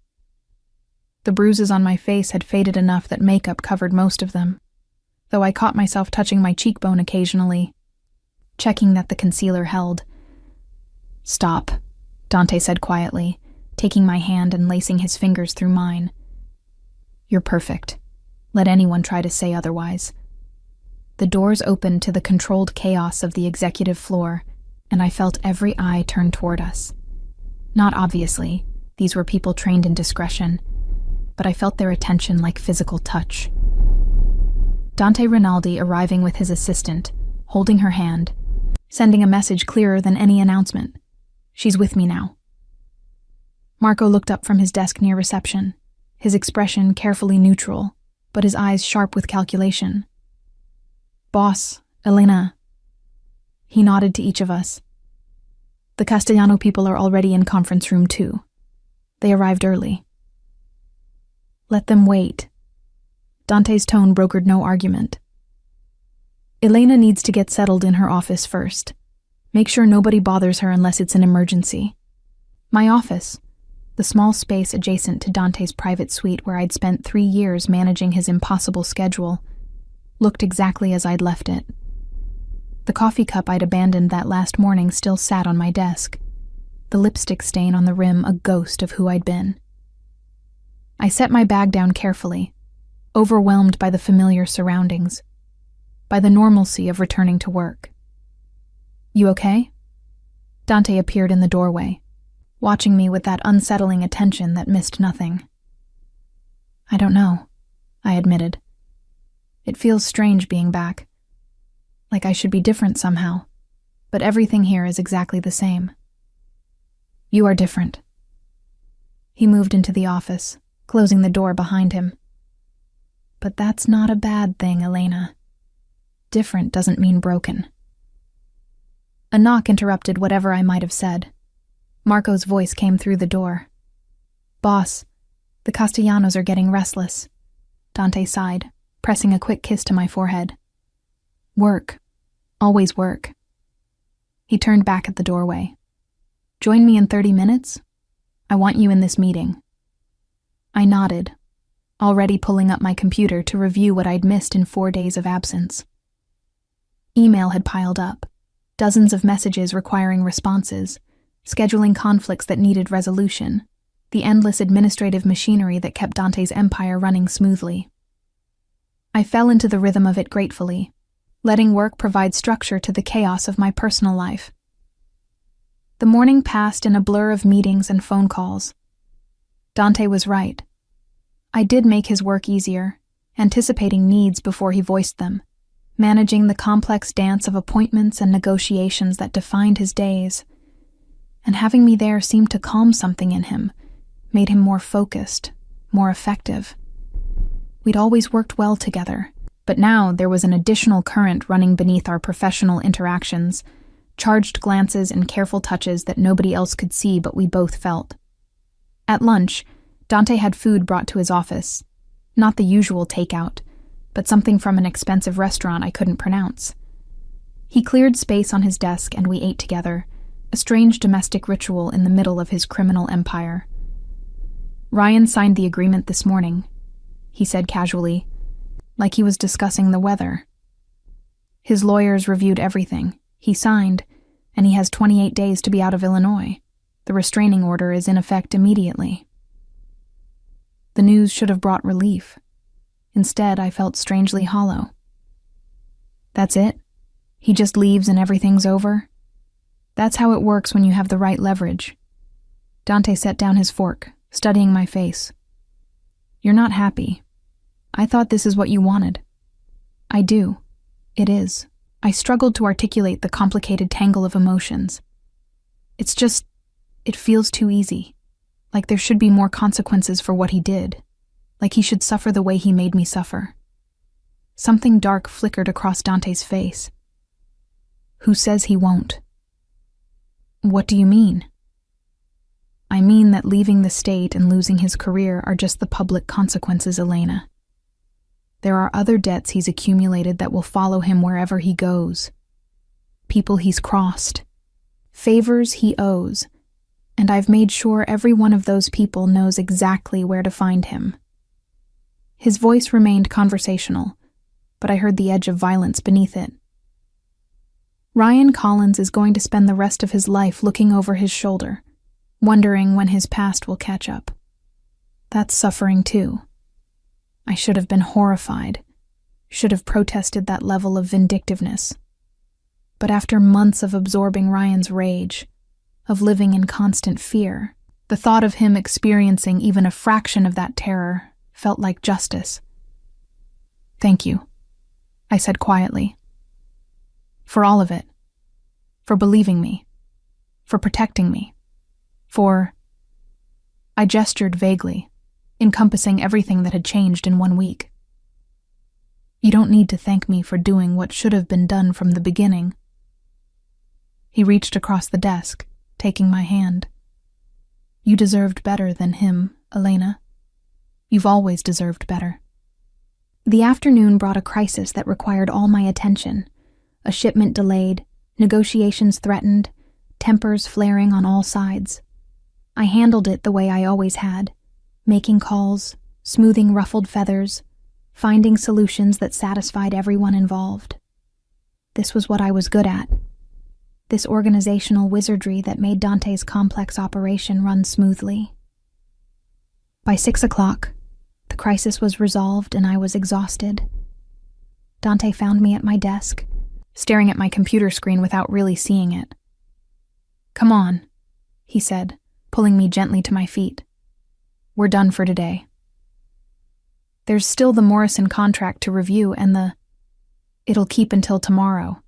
The bruises on my face had faded enough that makeup covered most of them, though I caught myself touching my cheekbone occasionally, checking that the concealer held. Stop, Dante said quietly, taking my hand and lacing his fingers through mine. You're perfect. Let anyone try to say otherwise. The doors opened to the controlled chaos of the executive floor, and I felt every eye turn toward us. Not obviously, these were people trained in discretion, but I felt their attention like physical touch. Dante Rinaldi arriving with his assistant, holding her hand, sending a message clearer than any announcement. She's with me now. Marco looked up from his desk near reception, his expression carefully neutral, but his eyes sharp with calculation. Boss, Elena. He nodded to each of us. The Castellano people are already in conference room 2. They arrived early. Let them wait. Dante's tone brokered no argument. Elena needs to get settled in her office first. Make sure nobody bothers her unless it's an emergency. My office, the small space adjacent to Dante's private suite where I'd spent 3 years managing his impossible schedule, looked exactly as I'd left it. The coffee cup I'd abandoned that last morning still sat on my desk, the lipstick stain on the rim a ghost of who I'd been. I set my bag down carefully, overwhelmed by the familiar surroundings, by the normalcy of returning to work. You okay? Dante appeared in the doorway, watching me with that unsettling attention that missed nothing. I don't know, I admitted. It feels strange being back. Like I should be different somehow, but everything here is exactly the same. You are different. He moved into the office, closing the door behind him. But that's not a bad thing, Elena. Different doesn't mean broken. A knock interrupted whatever I might have said. Marco's voice came through the door. Boss, the Castellanos are getting restless. Dante sighed, pressing a quick kiss to my forehead. Work. Always work. He turned back at the doorway. Join me in 30 minutes? I want you in this meeting. I nodded, already pulling up my computer to review what I'd missed in 4 days of absence. Email had piled up, dozens of messages requiring responses, scheduling conflicts that needed resolution, the endless administrative machinery that kept Dante's empire running smoothly. I fell into the rhythm of it gratefully, letting work provide structure to the chaos of my personal life. The morning passed in a blur of meetings and phone calls. Dante was right. I did make his work easier, anticipating needs before he voiced them, managing the complex dance of appointments and negotiations that defined his days. And having me there seemed to calm something in him, made him more focused, more effective. We'd always worked well together, but now there was an additional current running beneath our professional interactions, charged glances and careful touches that nobody else could see but we both felt. At lunch, Dante had food brought to his office, not the usual takeout, but something from an expensive restaurant I couldn't pronounce. He cleared space on his desk and we ate together, a strange domestic ritual in the middle of his criminal empire. Ryan signed the agreement this morning, he said casually, like he was discussing the weather. His lawyers reviewed everything. He signed, and he has 28 days to be out of Illinois. The restraining order is in effect immediately. The news should have brought relief. Instead, I felt strangely hollow. That's it? He just leaves and everything's over? That's how it works when you have the right leverage. Dante set down his fork, studying my face. You're not happy. I thought this is what you wanted. I do. It is. I struggled to articulate the complicated tangle of emotions. It's just, it feels too easy. Like there should be more consequences for what he did. Like he should suffer the way he made me suffer. Something dark flickered across Dante's face. Who says he won't? What do you mean? I mean that leaving the state and losing his career are just the public consequences, Elena. There are other debts he's accumulated that will follow him wherever he goes. People he's crossed. Favors he owes. And I've made sure every one of those people knows exactly where to find him. His voice remained conversational, but I heard the edge of violence beneath it. Ryan Collins is going to spend the rest of his life looking over his shoulder, wondering when his past will catch up. That's suffering too. I should have been horrified, should have protested that level of vindictiveness. But after months of absorbing Ryan's rage, of living in constant fear, the thought of him experiencing even a fraction of that terror felt like justice. Thank you, I said quietly. For all of it. for believing me, for protecting me, for... I gestured vaguely, encompassing everything that had changed in 1 week. You don't need to thank me for doing what should have been done from the beginning. He reached across the desk, taking my hand. You deserved better than him, Elena. You've always deserved better. The afternoon brought a crisis that required all my attention. A shipment delayed, negotiations threatened, tempers flaring on all sides. I handled it the way I always had, making calls, smoothing ruffled feathers, finding solutions that satisfied everyone involved. This was what I was good at. This organizational wizardry that made Dante's complex operation run smoothly. By 6 o'clock, the crisis was resolved and I was exhausted. Dante found me at my desk, staring at my computer screen without really seeing it. Come on, he said, pulling me gently to my feet. We're done for today. There's still the Morrison contract to review and it'll keep until tomorrow.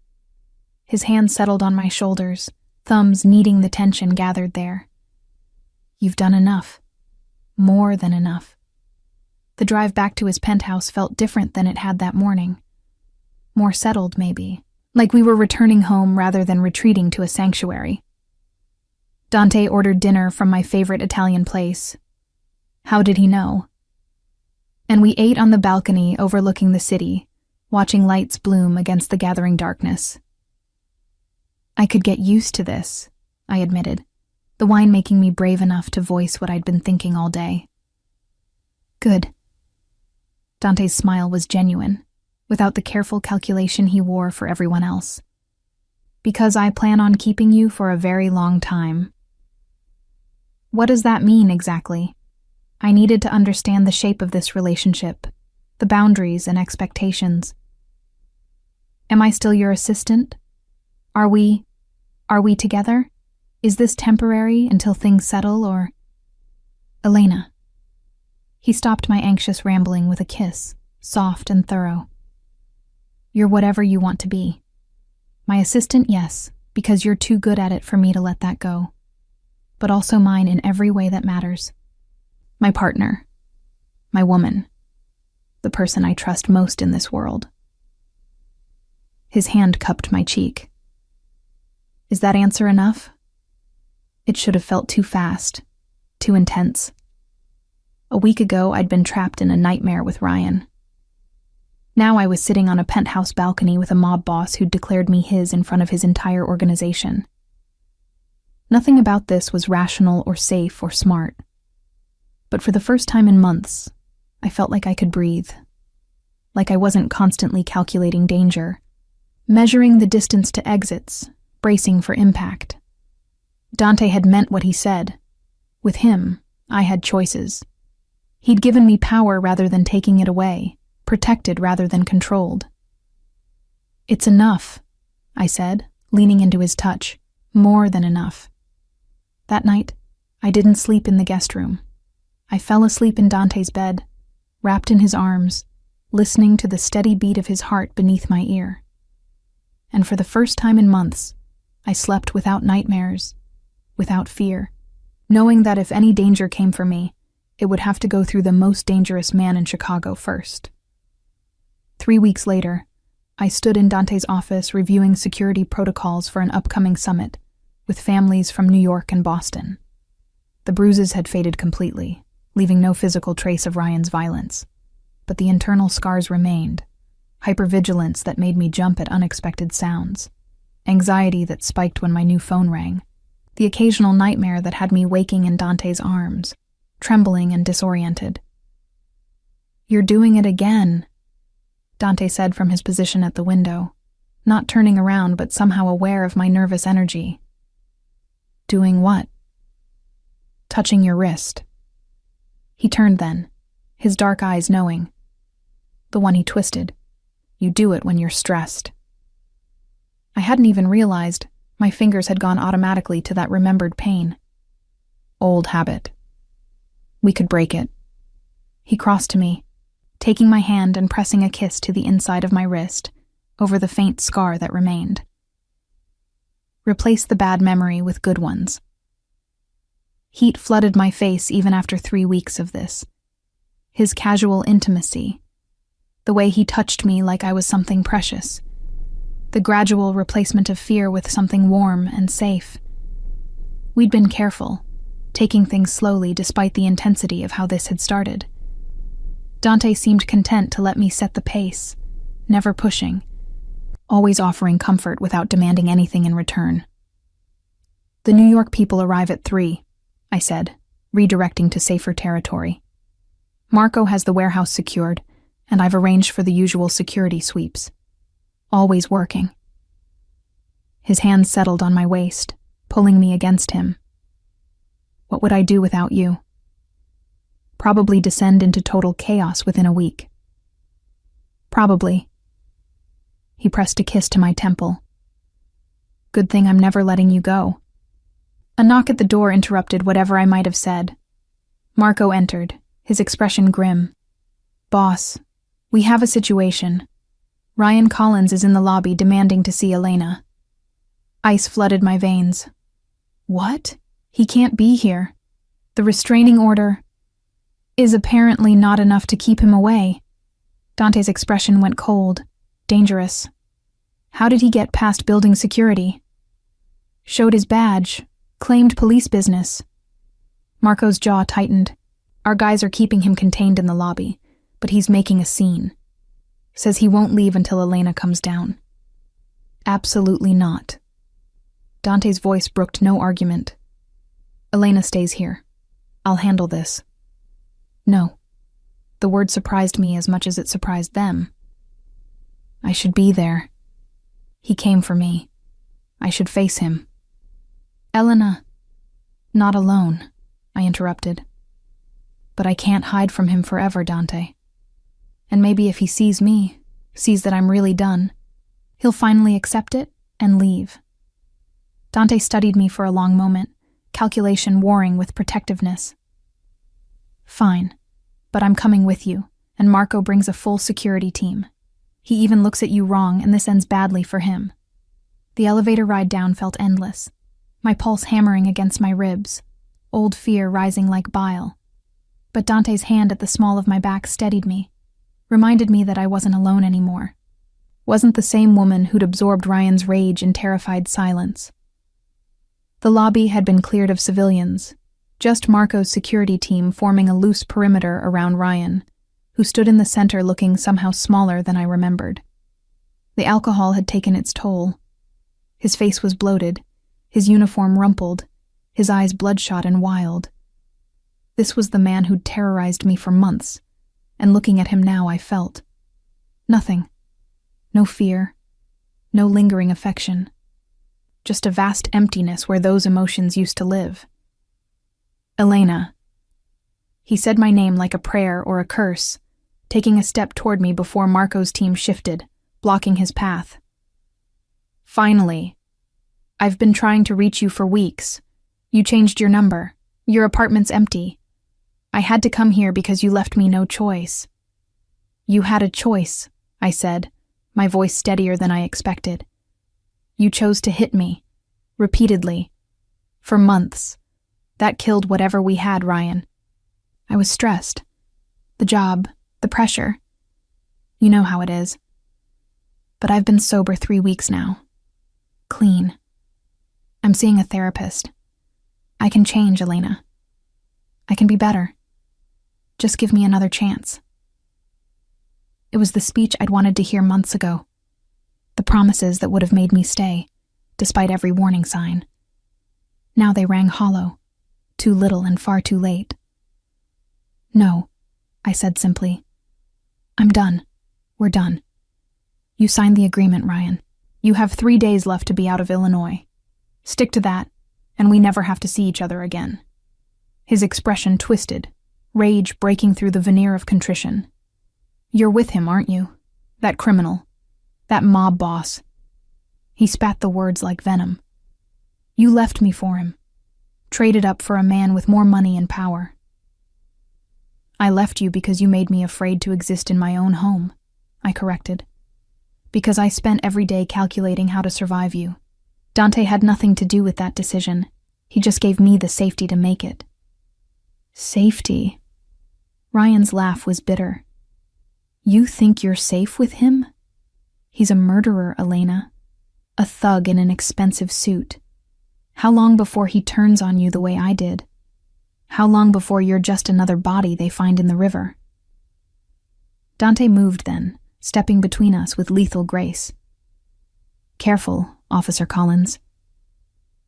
His hand settled on my shoulders, thumbs kneading the tension gathered there. You've done enough. More than enough. The drive back to his penthouse felt different than it had that morning. More settled, maybe, like we were returning home rather than retreating to a sanctuary. Dante ordered dinner from my favorite Italian place. How did he know? And we ate on the balcony overlooking the city, watching lights bloom against the gathering darkness. I could get used to this, I admitted, the wine making me brave enough to voice what I'd been thinking all day. Good. Dante's smile was genuine, without the careful calculation he wore for everyone else. Because I plan on keeping you for a very long time. What does that mean exactly? I needed to understand the shape of this relationship, the boundaries and expectations. Am I still your assistant? Are we together? Is this temporary until things settle, or... Elena. He stopped my anxious rambling with a kiss, soft and thorough. You're whatever you want to be. My assistant, yes, because you're too good at it for me to let that go. But also mine in every way that matters. My partner. My woman. The person I trust most in this world. His hand cupped my cheek. Is that answer enough? It should have felt too fast, too intense. A week ago, I'd been trapped in a nightmare with Ryan. Now I was sitting on a penthouse balcony with a mob boss who'd declared me his in front of his entire organization. Nothing about this was rational or safe or smart. But for the first time in months, I felt like I could breathe. Like I wasn't constantly calculating danger, measuring the distance to exits, bracing for impact. Dante had meant what he said. With him, I had choices. He'd given me power rather than taking it away, protected rather than controlled. It's enough, I said, leaning into his touch. More than enough. That night, I didn't sleep in the guest room. I fell asleep in Dante's bed, wrapped in his arms, listening to the steady beat of his heart beneath my ear. And for the first time in months, I slept without nightmares, without fear, knowing that if any danger came for me, it would have to go through the most dangerous man in Chicago first. 3 weeks later, I stood in Dante's office reviewing security protocols for an upcoming summit, with families from New York and Boston. The bruises had faded completely, leaving no physical trace of Ryan's violence. But the internal scars remained, hypervigilance that made me jump at unexpected sounds, anxiety that spiked when my new phone rang, the occasional nightmare that had me waking in Dante's arms, trembling and disoriented. You're doing it again, Dante said from his position at the window, not turning around but somehow aware of my nervous energy. Doing what? Touching your wrist. He turned then, his dark eyes knowing. The one he twisted. You do it when you're stressed. I hadn't even realized my fingers had gone automatically to that remembered pain. Old habit. We could break it. He crossed to me, taking my hand and pressing a kiss to the inside of my wrist, over the faint scar that remained. Replace the bad memory with good ones. Heat flooded my face even after 3 weeks of this. His casual intimacy, the way he touched me like I was something precious, the gradual replacement of fear with something warm and safe. We'd been careful, taking things slowly despite the intensity of how this had started. Dante seemed content to let me set the pace, never pushing, always offering comfort without demanding anything in return. "The New York people arrive at 3, I said, redirecting to safer territory. "Marco has the warehouse secured, and I've arranged for the usual security sweeps. Always working." His hands settled on my waist, pulling me against him. "What would I do without you?" "Probably descend into total chaos within a week." "Probably." He pressed a kiss to my temple. "Good thing I'm never letting you go." A knock at the door interrupted whatever I might have said. Marco entered, his expression grim. "Boss, we have a situation. Ryan Collins is in the lobby demanding to see Elena." Ice flooded my veins. "What? He can't be here. The restraining order is apparently not enough to keep him away." Dante's expression went cold, dangerous. "How did he get past building security?" "Showed his badge, claimed police business." Marco's jaw tightened. "Our guys are keeping him contained in the lobby, but he's making a scene. Says he won't leave until Elena comes down." "Absolutely not." Dante's voice brooked no argument. "Elena stays here. I'll handle this." "No." The word surprised me as much as it surprised them. "I should be there. He came for me. I should face him." "Elena." "Not alone," I interrupted. "But I can't hide from him forever, Dante. And maybe if he sees me, sees that I'm really done, he'll finally accept it and leave." Dante studied me for a long moment, calculation warring with protectiveness. "Fine, but I'm coming with you, and Marco brings a full security team. He even looks at you wrong, and this ends badly for him." The elevator ride down felt endless, my pulse hammering against my ribs, old fear rising like bile. But Dante's hand at the small of my back steadied me, reminded me that I wasn't alone anymore. Wasn't the same woman who'd absorbed Ryan's rage in terrified silence. The lobby had been cleared of civilians, just Marco's security team forming a loose perimeter around Ryan, who stood in the center looking somehow smaller than I remembered. The alcohol had taken its toll. His face was bloated, his uniform rumpled, his eyes bloodshot and wild. This was the man who'd terrorized me for months, and looking at him now I felt nothing. No fear, no lingering affection. Just a vast emptiness where those emotions used to live. "Elena." He said my name like a prayer or a curse, taking a step toward me before Marco's team shifted, blocking his path. "Finally. I've been trying to reach you for weeks. You changed your number. Your apartment's empty. I had to come here because you left me no choice." "You had a choice," I said, my voice steadier than I expected. "You chose to hit me. Repeatedly. For months. That killed whatever we had, Ryan." I was stressed. The job, the pressure. You know how it is. But I've been sober 3 weeks now. Clean. I'm seeing a therapist. I can change, Elena. I can be better. Just give me another chance. It was the speech I'd wanted to hear months ago. The promises that would have made me stay, despite every warning sign. Now they rang hollow, too little and far too late. "No," I said simply. "I'm done. We're done. You signed the agreement, Ryan. You have 3 days left to be out of Illinois. Stick to that, and we never have to see each other again." His expression twisted, rage breaking through the veneer of contrition. "You're with him, aren't you? That criminal. That mob boss." He spat the words like venom. "You left me for him. Traded up for a man with more money and power." "I left you because you made me afraid to exist in my own home," I corrected. "Because I spent every day calculating how to survive you. Dante had nothing to do with that decision. He just gave me the safety to make it. Safety? Ryan's laugh was bitter. You think you're safe with him? He's a murderer, Elena. A thug in an expensive suit. How long before he turns on you the way I did? How long before you're just another body they find in the river? Dante moved then, stepping between us with lethal grace. Careful, Officer Collins.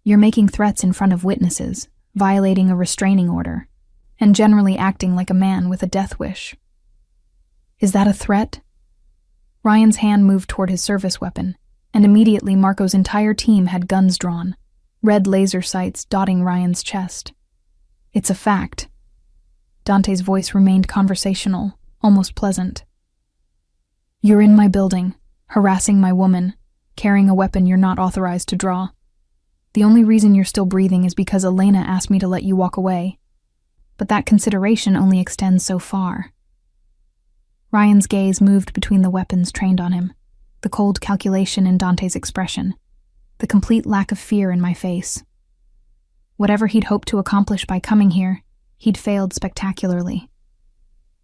You're making threats in front of witnesses, violating a restraining order, and generally acting like a man with a death wish. Is that a threat? Ryan's hand moved toward his service weapon, and immediately Marco's entire team had guns drawn, red laser sights dotting Ryan's chest. It's a fact. Dante's voice remained conversational, almost pleasant. You're in my building, harassing my woman, carrying a weapon you're not authorized to draw. The only reason you're still breathing is because Elena asked me to let you walk away. But that consideration only extends so far. Ryan's gaze moved between the weapons trained on him, the cold calculation in Dante's expression, the complete lack of fear in my face. Whatever he'd hoped to accomplish by coming here, he'd failed spectacularly.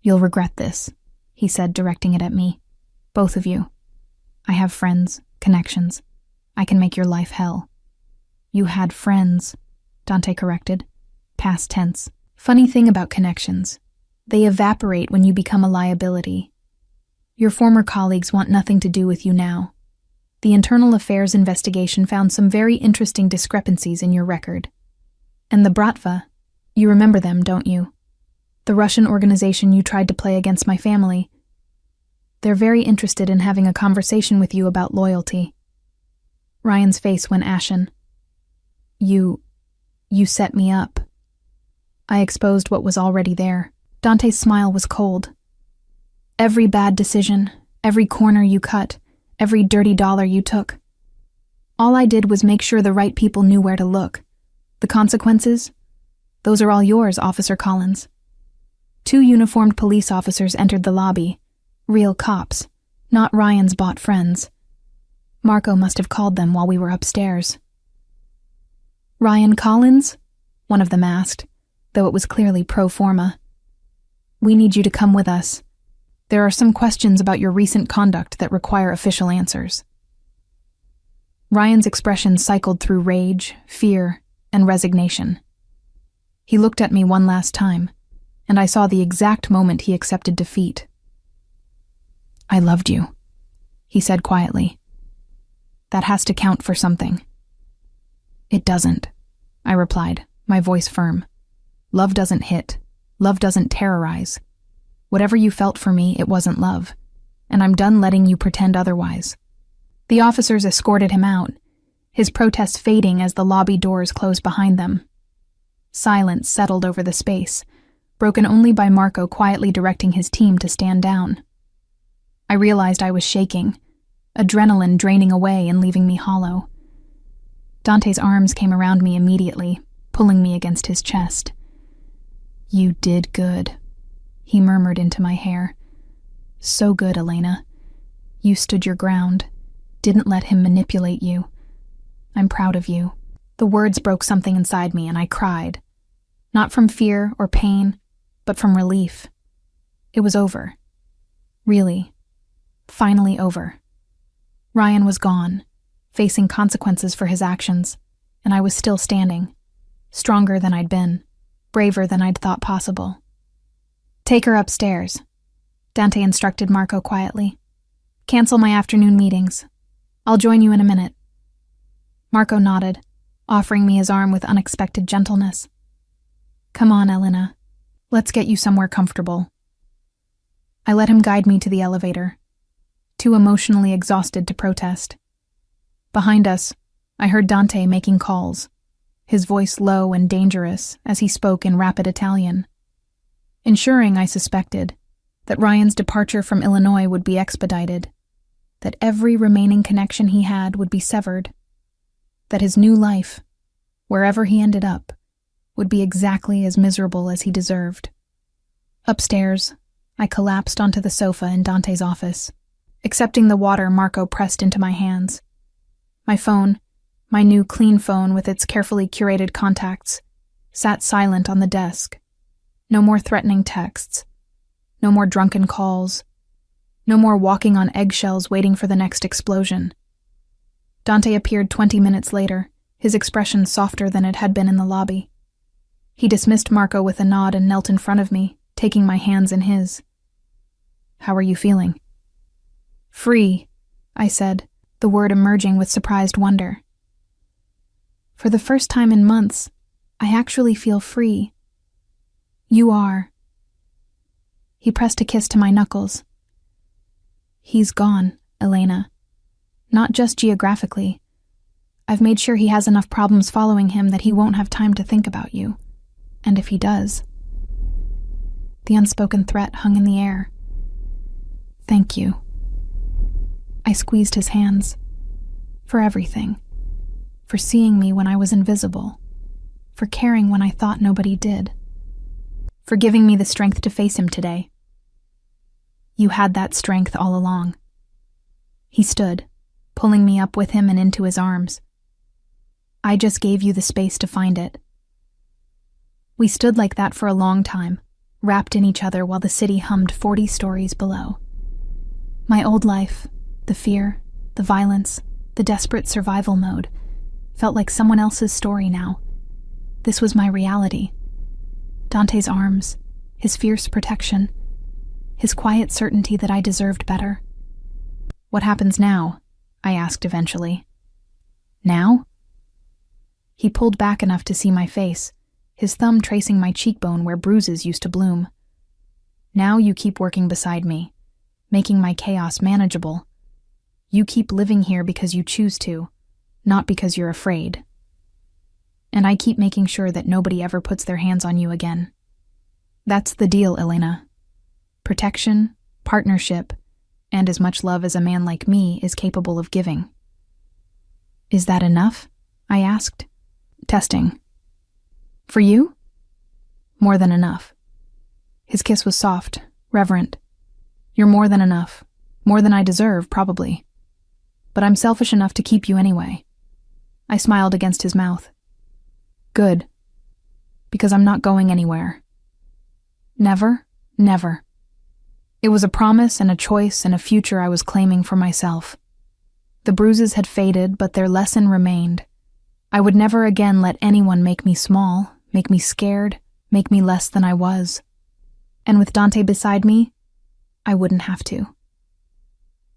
You'll regret this, he said, directing it at me. Both of you. I have friends, connections. I can make your life hell. You had friends, Dante corrected. Past tense. Funny thing about connections. They evaporate when you become a liability. Your former colleagues want nothing to do with you now. The internal affairs investigation found some very interesting discrepancies in your record. And the Bratva, you remember them, don't you? The Russian organization you tried to play against my family. They're very interested in having a conversation with you about loyalty. Ryan's face went ashen. You set me up. I exposed what was already there. Dante's smile was cold. Every bad decision, every corner you cut, every dirty dollar you took. All I did was make sure the right people knew where to look. The consequences? Those are all yours, Officer Collins. 2 uniformed police officers entered the lobby. Real cops, not Ryan's bought friends. Marco must have called them while we were upstairs. Ryan Collins? One of them asked, though it was clearly pro forma. We need you to come with us. There are some questions about your recent conduct that require official answers. Ryan's expression cycled through rage, fear, and resignation. He looked at me one last time, and I saw the exact moment he accepted defeat. I loved you, he said quietly. That has to count for something. It doesn't, I replied, my voice firm. Love doesn't hit. Love doesn't terrorize. Whatever you felt for me, it wasn't love, and I'm done letting you pretend otherwise. The officers escorted him out, his protest fading as the lobby doors closed behind them. Silence settled over the space, broken only by Marco quietly directing his team to stand down. I realized I was shaking, adrenaline draining away and leaving me hollow. Dante's arms came around me immediately, pulling me against his chest. You did good, he murmured into my hair. So good, Elena. You stood your ground, didn't let him manipulate you. I'm proud of you. The words broke something inside me and I cried. Not from fear or pain, but from relief. It was over. Really. Finally over. Ryan was gone, facing consequences for his actions, and I was still standing, stronger than I'd been, braver than I'd thought possible. Take her upstairs, Dante instructed Marco quietly. Cancel my afternoon meetings. I'll join you in a minute. Marco nodded, offering me his arm with unexpected gentleness. Come on, Elena. Let's get you somewhere comfortable. I let him guide me to the elevator, too emotionally exhausted to protest. Behind us, I heard Dante making calls, his voice low and dangerous as he spoke in rapid Italian, ensuring, I suspected, that Ryan's departure from Illinois would be expedited, that every remaining connection he had would be severed, that his new life, wherever he ended up, would be exactly as miserable as he deserved. Upstairs, I collapsed onto the sofa in Dante's office, accepting the water Marco pressed into my hands. My phone, My new clean phone with its carefully curated contacts sat silent on the desk. No more threatening texts. No more drunken calls. No more walking on eggshells waiting for the next explosion. Dante appeared 20 minutes later, his expression softer than it had been in the lobby. He dismissed Marco with a nod and knelt in front of me, taking my hands in his. "How are you feeling?" "Free," I said, the word emerging with surprised wonder. "For the first time in months, I actually feel free. You are." He pressed a kiss to my knuckles. "He's gone, Elena. Not just geographically. I've made sure he has enough problems following him that he won't have time to think about you. And if he does..." The unspoken threat hung in the air. "Thank you." I squeezed his hands. For everything. For seeing me when I was invisible. For caring when I thought nobody did. For giving me the strength to face him today. "You had that strength all along." He stood, pulling me up with him and into his arms. "I just gave you the space to find it." We stood like that for a long time, wrapped in each other while the city hummed 40 stories below. My old life, the fear, the violence, the desperate survival mode, felt like someone else's story now. This was my reality. Dante's arms, his fierce protection, his quiet certainty that I deserved better. "What happens now?" I asked eventually. "Now?" He pulled back enough to see my face, his thumb tracing my cheekbone where bruises used to bloom. "Now you keep working beside me, making my chaos manageable. You keep living here because you choose to, not because you're afraid. And I keep making sure that nobody ever puts their hands on you again. That's the deal, Elena. Protection, partnership, and as much love as a man like me is capable of giving." "Is that enough?" I asked. Testing. "For you?" "More than enough." His kiss was soft, reverent. "You're more than enough. More than I deserve, probably. But I'm selfish enough to keep you anyway." I smiled against his mouth. "Good. Because I'm not going anywhere." Never, never. It was a promise and a choice and a future I was claiming for myself. The bruises had faded, but their lesson remained. I would never again let anyone make me small, make me scared, make me less than I was. And with Dante beside me, I wouldn't have to.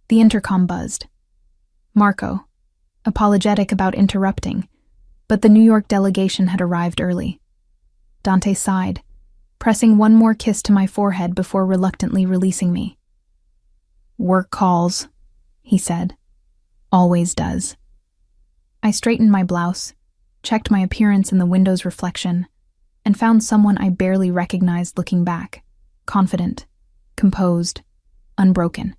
The intercom buzzed. Marco, apologetic about interrupting, but the New York delegation had arrived early. Dante sighed, pressing one more kiss to my forehead before reluctantly releasing me. "Work calls," he said. "Always does." I straightened my blouse, checked my appearance in the window's reflection, and found someone I barely recognized looking back, confident, composed, unbroken.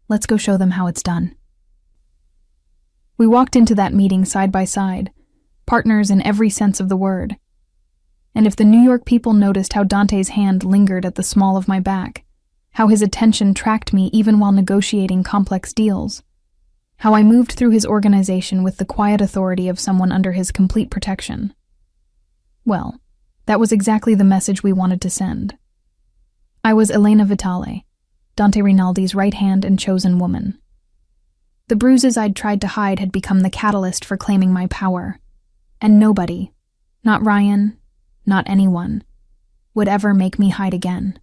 "Let's go show them how it's done." We walked into that meeting side by side, partners in every sense of the word. And if the New York people noticed how Dante's hand lingered at the small of my back, how his attention tracked me even while negotiating complex deals, how I moved through his organization with the quiet authority of someone under his complete protection, well, that was exactly the message we wanted to send. I was Elena Vitale, Dante Rinaldi's right hand and chosen woman. The bruises I'd tried to hide had become the catalyst for claiming my power, and nobody, not Ryan, not anyone, would ever make me hide again.